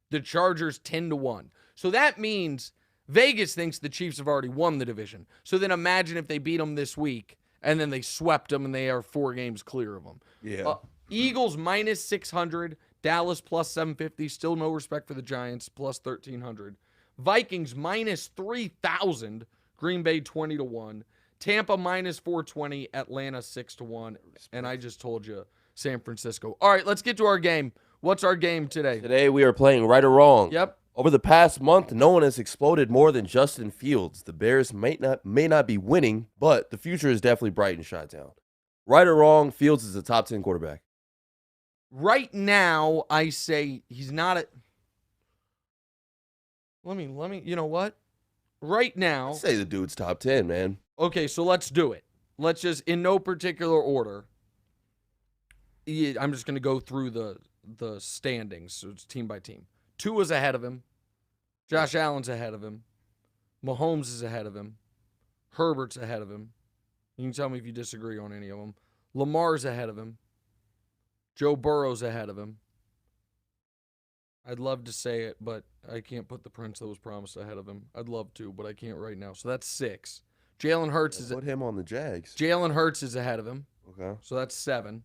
The Chargers 10-1. So that means Vegas thinks the Chiefs have already won the division. So then imagine if they beat them this week and then they swept them and they are 4 games clear of them. Yeah. Eagles minus 600. Dallas plus 750. Still no respect for the Giants plus 1,300. Vikings minus 3,000. Green Bay 20-1. Tampa minus 420. Atlanta 6-1. And I just told you San Francisco. All right, let's get to our game. What's our game today? Today we are playing right or wrong. Yep. Over the past month, no one has exploded more than Justin Fields. The Bears may not be winning, but the future is definitely bright in Chi-Town. Right or wrong, Fields is a top 10 quarterback. Right now, I say he's not a. Let me. You know what? Right now, I'd say the dude's top 10, man. okay, so let's do it. Let's just, in no particular order. I'm just gonna go through the standings, so it's team by team. Tua's ahead of him. Josh Allen's ahead of him. Mahomes is ahead of him. Herbert's ahead of him. You can tell me if you disagree on any of them. Lamar's ahead of him. Joe Burrow's ahead of him. I'd love to say it, but I can't put the prince that was promised ahead of him. I'd love to, but I can't right now. So that's 6. Jalen Hurts is Put him on the Jags. Jalen Hurts is ahead of him. Okay. So that's 7.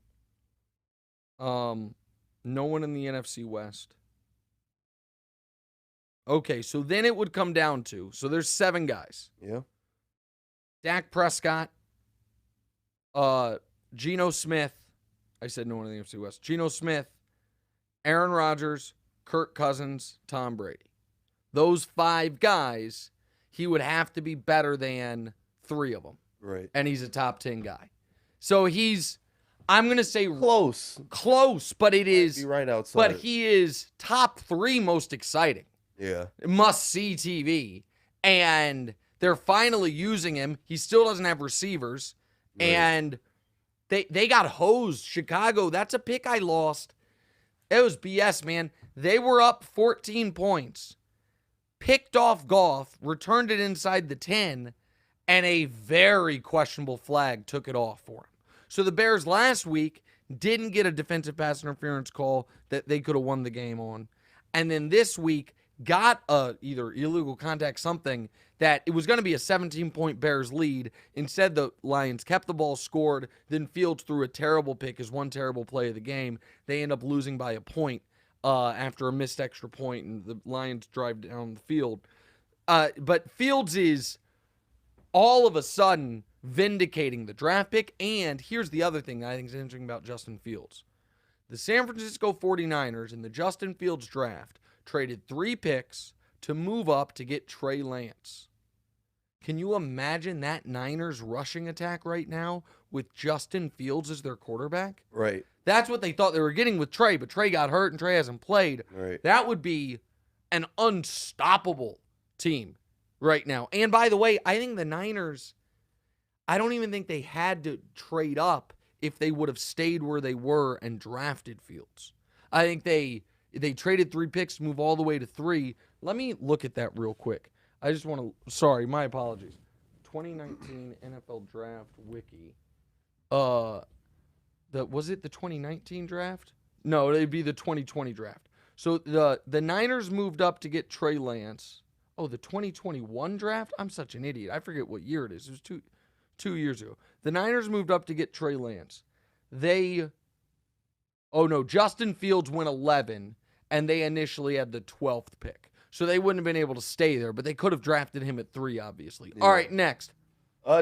No one in the NFC West. Okay, so then it would come down to, so there's 7 guys. Yeah. Dak Prescott, Geno Smith. I said no one in the NFC West. Geno Smith, Aaron Rodgers, Kirk Cousins, Tom Brady. Those 5 guys, he would have to be better than 3 of them. Right. And he's a top 10 guy. So he's, I'm going to say Close, but it is, be right outside. but he is top 3 most exciting. Yeah. Must-see TV. And they're finally using him. He still doesn't have receivers. Right. And they got hosed. Chicago, that's a pick I lost. It was BS, man. They were up 14 points. Picked off Goff, returned it inside the 10, and a very questionable flag took it off for him. So the Bears last week didn't get a defensive pass interference call that they could have won the game on. And then this week got either illegal contact, something that it was going to be a 17-point Bears lead. Instead, the Lions kept the ball, scored. Then Fields threw a terrible pick, his one terrible play of the game. They end up losing by a point after a missed extra point, and the Lions drive down the field. But Fields is all of a sudden vindicating the draft pick. And here's the other thing I think is interesting about Justin Fields. The San Francisco 49ers in the Justin Fields draft traded 3 picks to move up to get Trey Lance. Can you imagine that Niners rushing attack right now with Justin Fields as their quarterback? Right. That's what they thought they were getting with Trey, but Trey got hurt and Trey hasn't played. Right. That would be an unstoppable team right now. And by the way, I think the Niners, I don't even think they had to trade up if they would have stayed where they were and drafted Fields. I think they traded 3 picks to move all the way to 3. Let me look at that real quick. I just want to, sorry, my apologies. 2019 NFL Draft Wiki. Was it the 2019 draft? No, it'd be the 2020 draft. So the Niners moved up to get Trey Lance. Oh, the 2021 draft? I'm such an idiot. I forget what year it is. It was two years ago. The Niners moved up to get Trey Lance. Justin Fields went 11, and they initially had the 12th pick. So they wouldn't have been able to stay there, but they could have drafted him at 3, obviously. Yeah. All right, next.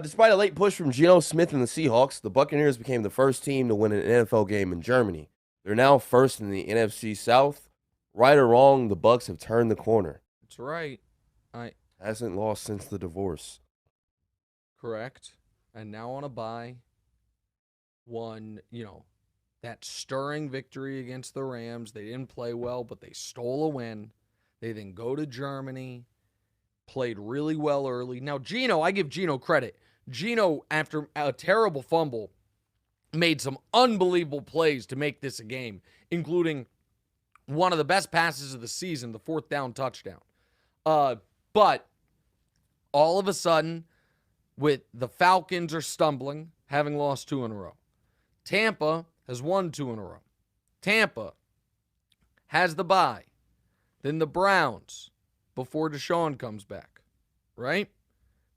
Despite a late push from Geno Smith and the Seahawks, the Buccaneers became the first team to win an NFL game in Germany. They're now first in the NFC South. Right or wrong, the Bucs have turned the corner. That's right. Hasn't lost since the divorce. Correct. And now on a bye. Won, that stirring victory against the Rams. They didn't play well, but they stole a win. They then go to Germany, played really well early. Now, Geno, I give Geno credit. Geno, after a terrible fumble, made some unbelievable plays to make this a game, including one of the best passes of the season, the 4th down touchdown. But all of a sudden, with the Falcons are stumbling, having lost 2 in a row. Tampa has won 2 in a row. Tampa has the bye. Then the Browns before Deshaun comes back, right?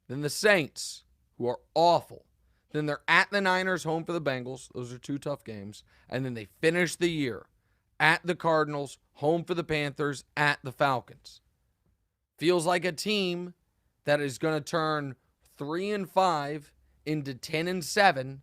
Then the Saints, who are awful. Then they're at the Niners, home for the Bengals. Those are 2 tough games. And then they finish the year at the Cardinals, home for the Panthers, at the Falcons. Feels like a team that is going to turn 3-5 into 10-7.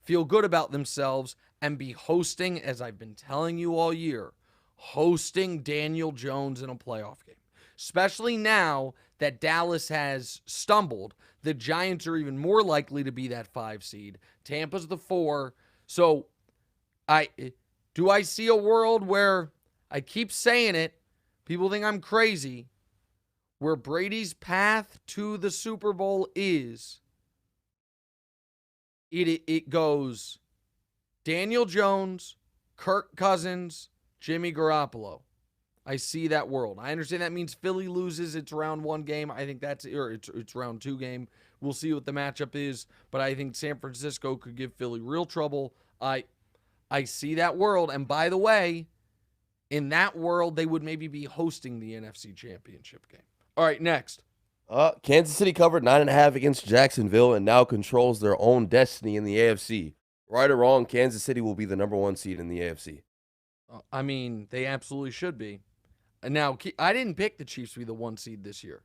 feel good about themselves, and be hosting, as I've been telling you all year, hosting Daniel Jones in a playoff game. Especially now that Dallas has stumbled, the Giants are even more likely to be that 5 seed. Tampa's the 4. So I see a world where, I keep saying it, people think I'm crazy, where Brady's path to the Super Bowl is, it goes Daniel Jones, Kirk Cousins, Jimmy Garoppolo. I see that world. I understand that means Philly loses its round 1 game. I think it's round 2 game. We'll see what the matchup is, but I think San Francisco could give Philly real trouble. I see that world, and by the way, in that world, they would maybe be hosting the NFC Championship game. All right, next. Kansas City covered 9.5 against Jacksonville and now controls their own destiny in the AFC. Right or wrong, Kansas City will be the number 1 seed in the AFC. I mean, they absolutely should be. Now, I didn't pick the Chiefs to be the 1 seed this year.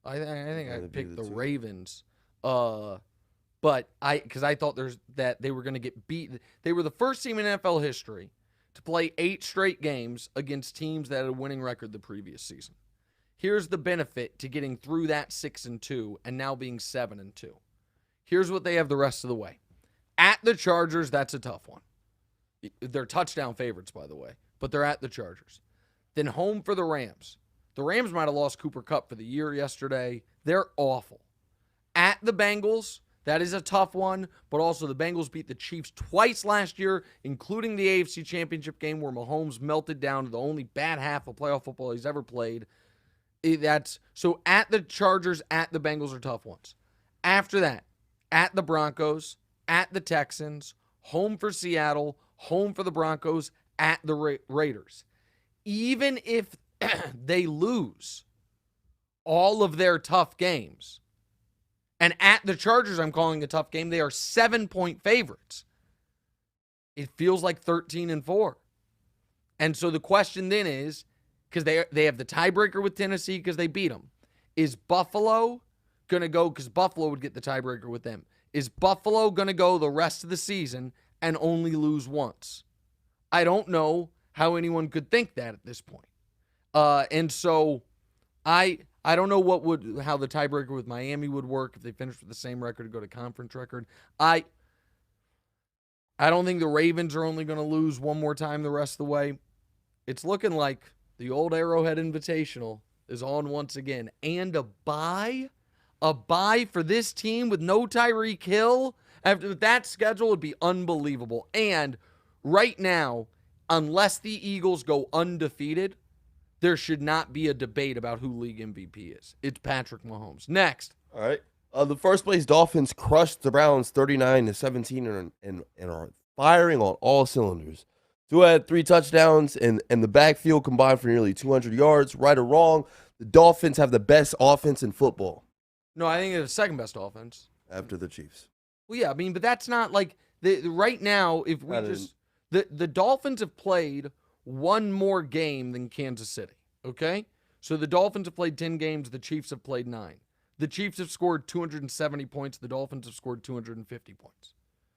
I think I picked the Ravens. But because I thought that they were going to get beat. They were the first team in NFL history to play 8 straight games against teams that had a winning record the previous season. Here's the benefit to getting through that 6-2 and now being 7-2. Here's what they have the rest of the way. At the Chargers, that's a tough one. They're touchdown favorites, by the way, but they're at the Chargers. Then home for the Rams. The Rams might have lost Cooper Kupp for the year yesterday. They're awful. At the Bengals, that is a tough one, but also the Bengals beat the Chiefs twice last year, including the AFC Championship game where Mahomes melted down to the only bad half of playoff football he's ever played. So at the Chargers, at the Bengals are tough ones. After that, at the Broncos, at the Texans, home for Seattle, home for the Broncos, at the Raiders. Even if they lose all of their tough games, and at the Chargers, I'm calling a tough game, they are 7-point favorites. It feels like 13-4. And so the question then is, because they have the tiebreaker with Tennessee because they beat them, is Buffalo going to go, because Buffalo would get the tiebreaker with them, is Buffalo going to go the rest of the season and only lose once? I don't know how anyone could think that at this point. And so I don't know how the tiebreaker with Miami would work if they finished with the same record to go to conference record. I don't think the Ravens are only going to lose one more time the rest of the way. It's looking like the old Arrowhead Invitational is on once again. And a bye for this team with no Tyreek Hill after that schedule would be unbelievable. And right now, unless the Eagles go undefeated, there should not be a debate about who league MVP is. It's Patrick Mahomes. Next. All right. The first place Dolphins crushed the Browns 39-17 and are firing on all cylinders. Tua had 3 touchdowns and the backfield combined for nearly 200 yards. Right or wrong, the Dolphins have the best offense in football. No, I think they're the second best offense. After the Chiefs. Well, yeah, I mean, but that's not like right now, if we the Dolphins have played one more game than Kansas City, okay? So the Dolphins have played 10 games, the Chiefs have played 9. The Chiefs have scored 270 points, the Dolphins have scored 250 points.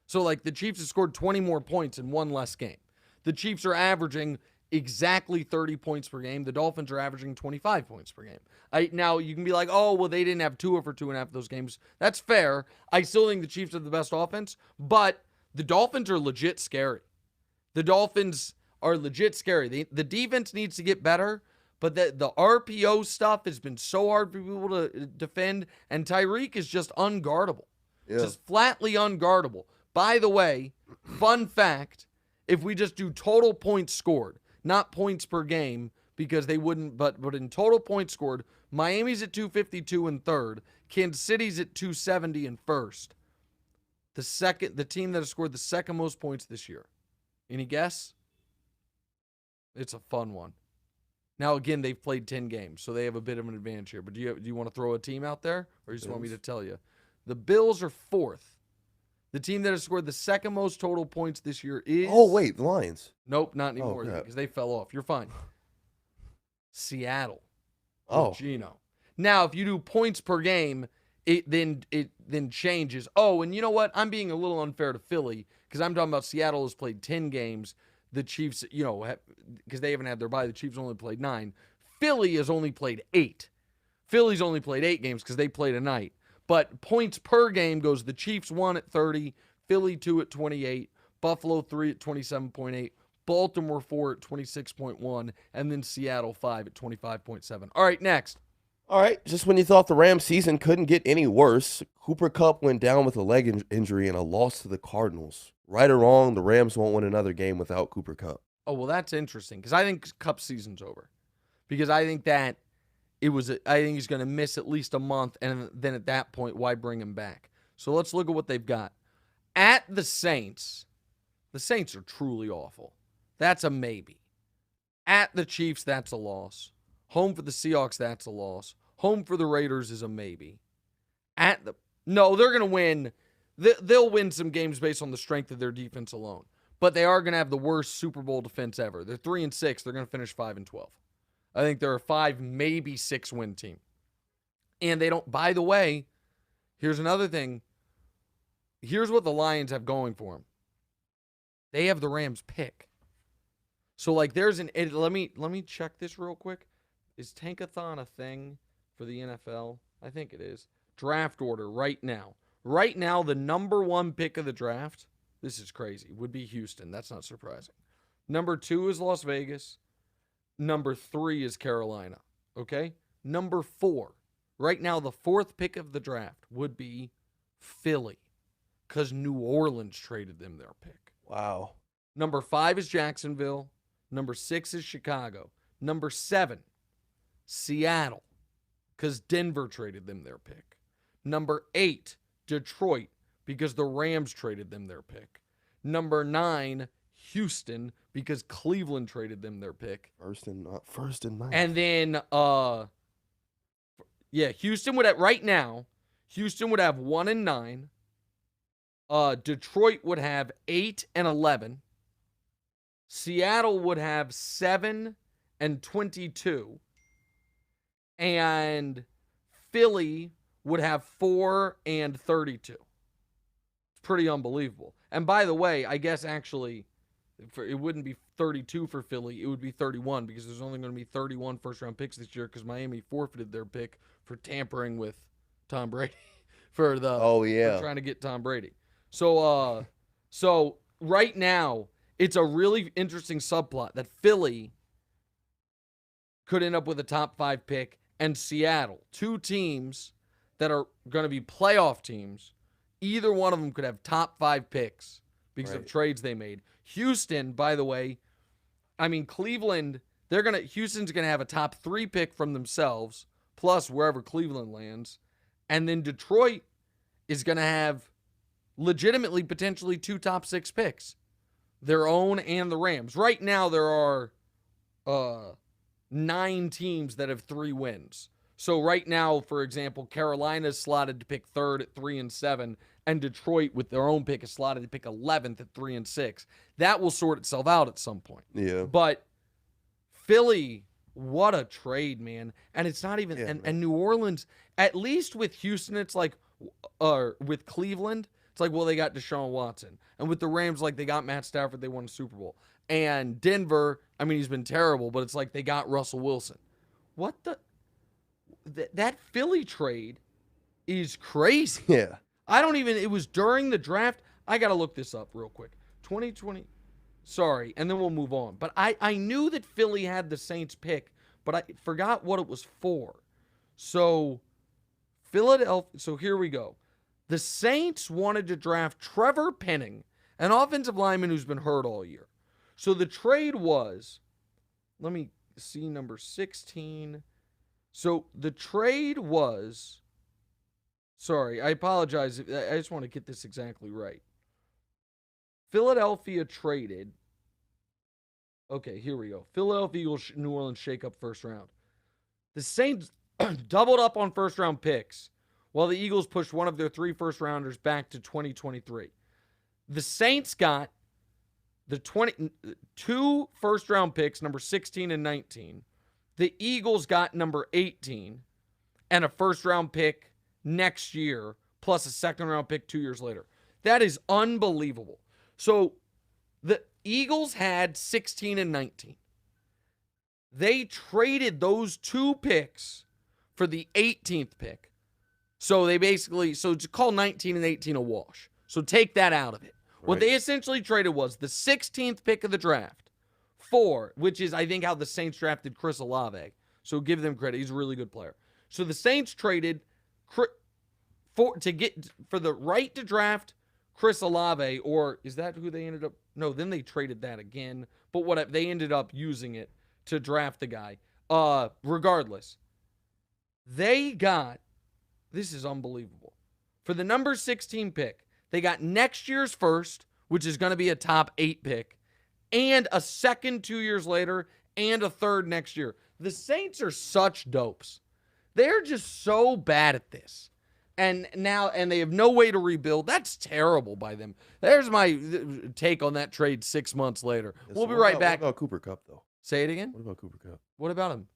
So, like, the Chiefs have scored 20 more points in one less game. The Chiefs are averaging exactly 30 points per game. The Dolphins are averaging 25 points per game. Now, you can be like, oh, well, they didn't have Tua for 2.5 of those games. That's fair. I still think the Chiefs have the best offense, but the Dolphins are legit scary. The Dolphins are legit scary. The defense needs to get better, but the RPO stuff has been so hard for people to defend, and Tyreek is just unguardable. Yeah. Just flatly unguardable. By the way, fun fact, if we just do total points scored, not points per game, because they wouldn't, but in total points scored, Miami's at 252 in third, Kansas City's at 270 in first. The team that has scored the second most points this year. Any guess? It's a fun one. Now, again, they've played 10 games, so they have a bit of an advantage here. But do you want to throw a team out there, or you just want me to tell you? The Bills are fourth. The team that has scored the second most total points this year is... Oh, wait, the Lions. Nope, not anymore, because they fell off. You're fine. Seattle. Oh. Gino. Now, if you do points per game, it then changes. Oh, and you know what? I'm being a little unfair to Philly, because I'm talking about Seattle has played 10 games. The Chiefs, because they haven't had their bye, the Chiefs only played 9. Philly has only played 8. Philly's only played 8 games because they played a night. But points per game goes the Chiefs 1 at 30, Philly 2 at 28, Buffalo 3 at 27.8, Baltimore 4 at 26.1, and then Seattle 5 at 25.7. All right, next. All right, just when you thought the Rams season couldn't get any worse, Cooper Kupp went down with a leg injury and a loss to the Cardinals. Right or wrong, the Rams won't win another game without Cooper Kupp. Oh, well, that's interesting because I think Kupp's season's over. Because I think that I think he's going to miss at least a month, and then at that point, why bring him back? So let's look at what they've got. At the Saints are truly awful. That's a maybe. At the Chiefs, that's a loss. Home for the Seahawks, that's a loss. Home for the Raiders is a maybe. No, they're going to win. They'll win some games based on the strength of their defense alone. But they are going to have the worst Super Bowl defense ever. They're 3-6. They're going to finish 5-12. I think they're a 5, maybe 6 win team. And they don't, by the way, here's another thing. Here's what the Lions have going for them. They have the Rams pick. So let me check this real quick. Is Tankathon a thing for the NFL? I think it is. Draft order right now. Right now, the number 1 pick of the draft, this is crazy, would be Houston. That's not surprising. Number 2 is Las Vegas. Number 3 is Carolina. Okay? Number 4. Right now, the 4th pick of the draft would be Philly. Because New Orleans traded them their pick. Wow. Number 5 is Jacksonville. Number 6 is Chicago. Number 7, Seattle. Because Denver traded them their pick. Number 8, Detroit. Because the Rams traded them their pick. Number 9, Houston, because Cleveland traded them their pick. First and 9. And then, Houston would have, right now, Houston would have 1 and 9. Detroit would have 8 and 11. Seattle would have 7 and 22. And Philly would have 4 and 32. It's pretty unbelievable. And by the way, I guess actually, it wouldn't be 32 for Philly. It would be 31 because there's only going to be 31 first-round picks this year because Miami forfeited their pick for tampering with Tom Brady for trying to get Tom Brady. So right now, it's a really interesting subplot that Philly could end up with a top 5 pick and Seattle, 2 teams that are going to be playoff teams. Either one of them could have top 5 picks because of trades they made. Houston, by the way, Cleveland, Houston's going to have a top 3 pick from themselves, plus wherever Cleveland lands. And then Detroit is going to have legitimately potentially 2 top 6 picks, their own and the Rams. Right now, there are 9 teams that have 3 wins. So right now, for example, Carolina's slotted to pick 3rd at 3-7, and Detroit, with their own pick, is slotted to pick 11th at 3-6. That will sort itself out at some point. Yeah. But Philly, what a trade, man. And it's not even and New Orleans, at least with Houston, it's like with Cleveland, it's like, well, they got Deshaun Watson. And with the Rams, like, they got Matt Stafford, they won a Super Bowl. And Denver, he's been terrible, but it's like they got Russell Wilson. What the? That Philly trade is crazy. Yeah. It was during the draft. I got to look this up real quick. 2020. Sorry, and then we'll move on. But I knew that Philly had the Saints pick, but I forgot what it was for. So, Philadelphia. So, here we go. The Saints wanted to draft Trevor Penning, an offensive lineman who's been hurt all year. So, the trade was, let me see, number 16. So, the trade was, sorry, I apologize. I just want to get this exactly right. Philadelphia traded. Okay, here we go. Philadelphia Eagles, New Orleans shake-up first round. The Saints doubled up on first-round picks, while the Eagles pushed one of their 3 first-rounders back to 2023. The Saints got the 2 first-round picks, number 16 and 19. The Eagles got number 18 and a first-round pick next year, plus a second-round pick 2 years later. That is unbelievable. So the Eagles had 16 and 19. They traded those 2 picks for the 18th pick. So they basically, to call 19 and 18 a wash. So take that out of it. Right. What they essentially traded was the 16th pick of the draft for, which is I think how the Saints drafted Chris Olave. So give them credit. He's a really good player. So the Saints traded for the right to draft Chris Olave, or is that who they ended up? No, then they traded that again. But what they ended up using it to draft the guy. Regardless, they got, this is unbelievable. For the number 16 pick, they got next year's first, which is going to be a top 8 pick, and a second 2 years later, and a third next year. The Saints are such dopes. They're just so bad at this. And they have no way to rebuild. That's terrible by them. There's my take on that trade 6 months later. Yeah, we'll be right back. What about Cooper Kupp, though? Say it again? What about Cooper Kupp? What about him?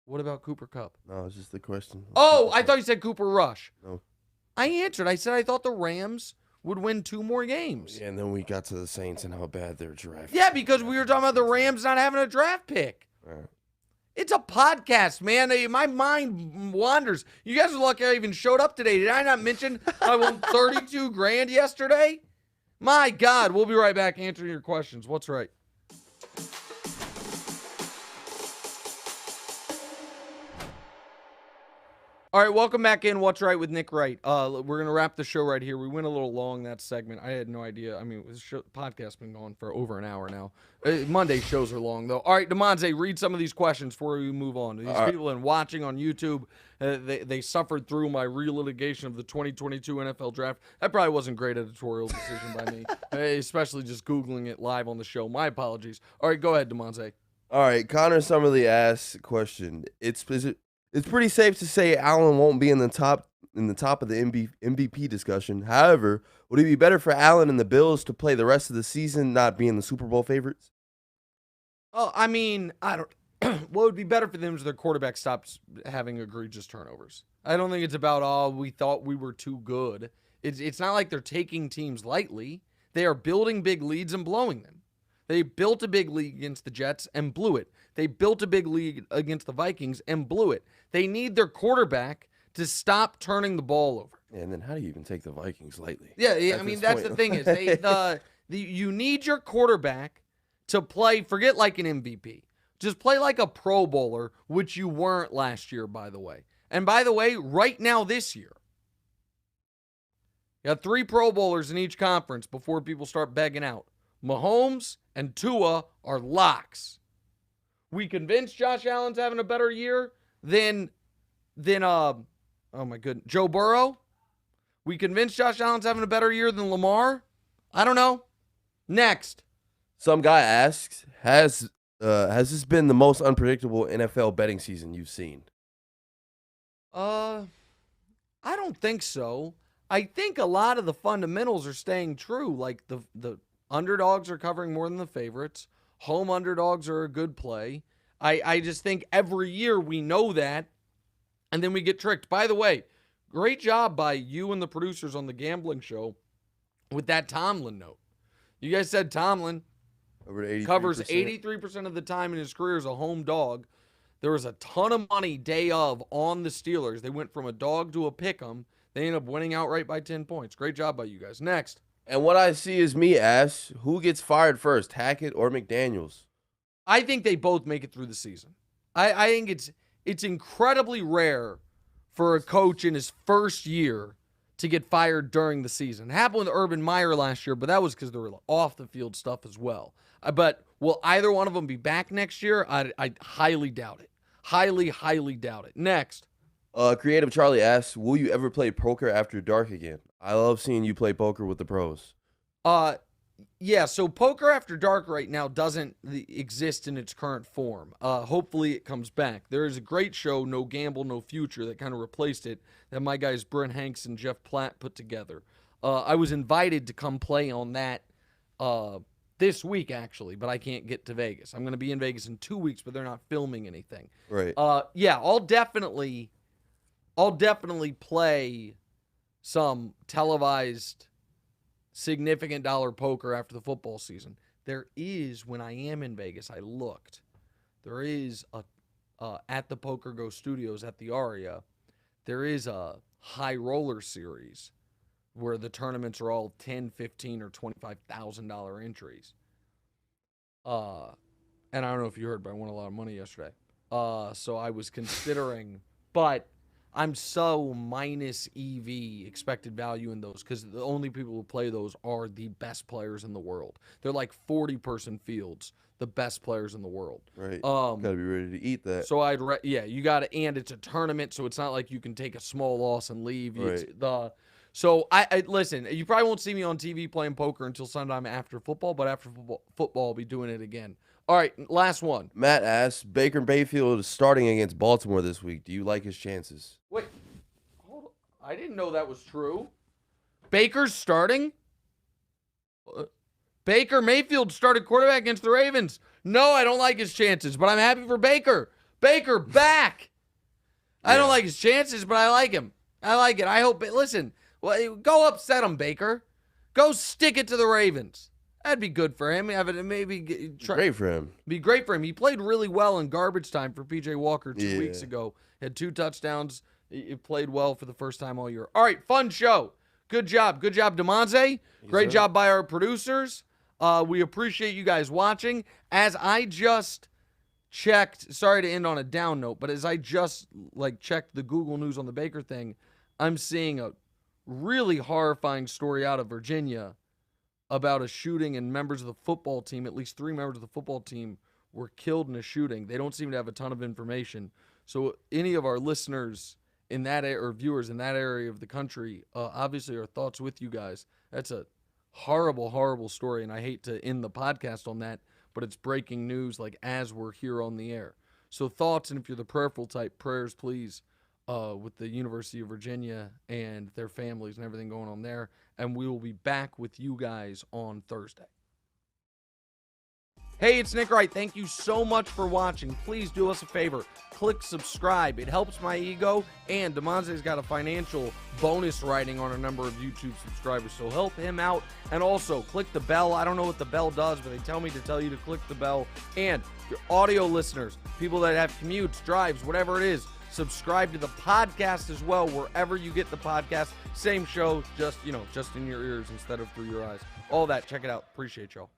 What about Cooper Kupp? No, it's just the question. Oh, I thought you said Cooper Rush. No. I answered. I said I thought the Rams would win 2 more games. Yeah, and then we got to the Saints and how bad their draft. Yeah, because we were talking about the Rams not having a draft pick. Right. It's a podcast, man. My mind wanders. You guys are lucky I even showed up today. Did I not mention I won 32 grand yesterday? My God. We'll be right back answering your questions. What's right? All right, welcome back in. What's Right with Nick Wright. We're going to wrap the show right here. We went a little long that segment. I had no idea. I mean, this podcast's been going for over an hour now. Monday shows are long, though. All right, DeMonte, read some of these questions before we move on. These people in watching on YouTube, they suffered through my relitigation of the 2022 NFL Draft. That probably wasn't great editorial decision by me, especially just Googling it live on the show. My apologies. All right, go ahead, DeMonte. All right, Connor Summerly asks a question. It's pretty safe to say Allen won't be in the top of the MVP discussion. However, would it be better for Allen and the Bills to play the rest of the season not being the Super Bowl favorites? Oh, I mean, I don't. What would be better for them is their quarterback stops having egregious turnovers. I don't think it's about, we thought we were too good. It's not like they're taking teams lightly. They are building big leads and blowing them. They built a big lead against the Jets and blew it. They built a big lead against the Vikings and blew it. They need their quarterback to stop turning the ball over. Yeah, and then how do you even take the Vikings lightly? Yeah, I mean, that's the thing is you need your quarterback to play, forget like an MVP. Just play like a Pro Bowler, which you weren't last year, by the way. And by the way, right now this year, you got 3 Pro Bowlers in each conference before people start begging out. Mahomes and Tua are locks. We convinced Josh Allen's having a better year than oh my goodness, Joe Burrow. We convinced Josh Allen's having a better year than Lamar. I don't know. Next. Some guy asks, has this been the most unpredictable NFL betting season you've seen? I don't think so. I think a lot of the fundamentals are staying true. Like the underdogs are covering more than the favorites. Home underdogs are a good play. I just think every year we know that, and then we get tricked. By the way, great job by you and the producers on the gambling show with that Tomlin note. You guys said Tomlin covers 83% of the time in his career as a home dog. There was a ton of money day of on the Steelers. They went from a dog to a pick 'em. They ended up winning outright by 10 points. Great job by you guys. Next. And what I see is me ask, who gets fired first, Hackett or McDaniels? I think they both make it through the season. I think it's incredibly rare for a coach in his first year to get fired during the season. It happened with Urban Meyer last year, but that was because there were off-the-field stuff as well. But will either one of them be back next year? I highly doubt it. Highly, highly doubt it. Next. Creative Charlie asks, will you ever play poker after dark again? I love seeing you play poker with the pros. Yeah, so Poker After Dark right now doesn't exist in its current form. Hopefully it comes back. There is a great show, No Gamble, No Future, that kind of replaced it, that my guys Brent Hanks and Jeff Platt put together. I was invited to come play on that this week, actually, but I can't get to Vegas. I'm going to be in Vegas in 2 weeks, but they're not filming anything. Right. Yeah, I'll definitely play some televised significant dollar poker after the football season. There is, when I am in Vegas, I looked, there is at the Poker Go Studios at the Aria, there is a high roller series where the tournaments are all $10, $15, or $25,000 entries. And I don't know if you heard, but I won a lot of money yesterday. So I was considering, but I'm so minus EV expected value in those because the only people who play those are the best players in the world. They're like 40-person fields, the best players in the world. Right. Gotta be ready to eat that. So you got to, and it's a tournament, so it's not like you can take a small loss and leave. Right. So I listen. You probably won't see me on TV playing poker until sometime after football, but after football, I'll be doing it again. All right, last one. Matt asks, Baker Mayfield is starting against Baltimore this week. Do you like his chances? Wait, hold on. I didn't know that was true. Baker's starting? Baker Mayfield started quarterback against the Ravens. No, I don't like his chances, but I'm happy for Baker. Baker back. I don't like his chances, but I like him. I like it. I hope listen, well, go upset him, Baker. Go stick it to the Ravens. That'd be good for him. Great for him. Be great for him. He played really well in garbage time for P.J. Walker 2 weeks ago. Had 2 touchdowns. He played well for the first time all year. All right, fun show. Good job. Good job, DeMonte. Great job by our producers. We appreciate you guys watching. As I just checked, sorry to end on a down note, but as I just checked the Google News on the Baker thing, I'm seeing a really horrifying story out of Virginia about a shooting, and members of the football team, at least 3 members of the football team, were killed in a shooting. They don't seem to have a ton of information. So any of our listeners in that or viewers in that area of the country, obviously our thoughts with you guys. That's a horrible, horrible story, and I hate to end the podcast on that, but it's breaking news as we're here on the air. So thoughts, and if you're the prayerful type, prayers please with the University of Virginia and their families and everything going on there. And we will be back with you guys on Thursday. Hey, it's Nick Wright. Thank you so much for watching. Please do us a favor. Click subscribe. It helps my ego, and DeMonte's got a financial bonus writing on a number of YouTube subscribers, so help him out. And also, click the bell. I don't know what the bell does, but they tell me to tell you to click the bell. And your audio listeners, people that have commutes, drives, whatever it is, subscribe to the podcast as well, wherever you get the podcast. Same show, just in your ears instead of through your eyes. All that. Check it out. Appreciate y'all.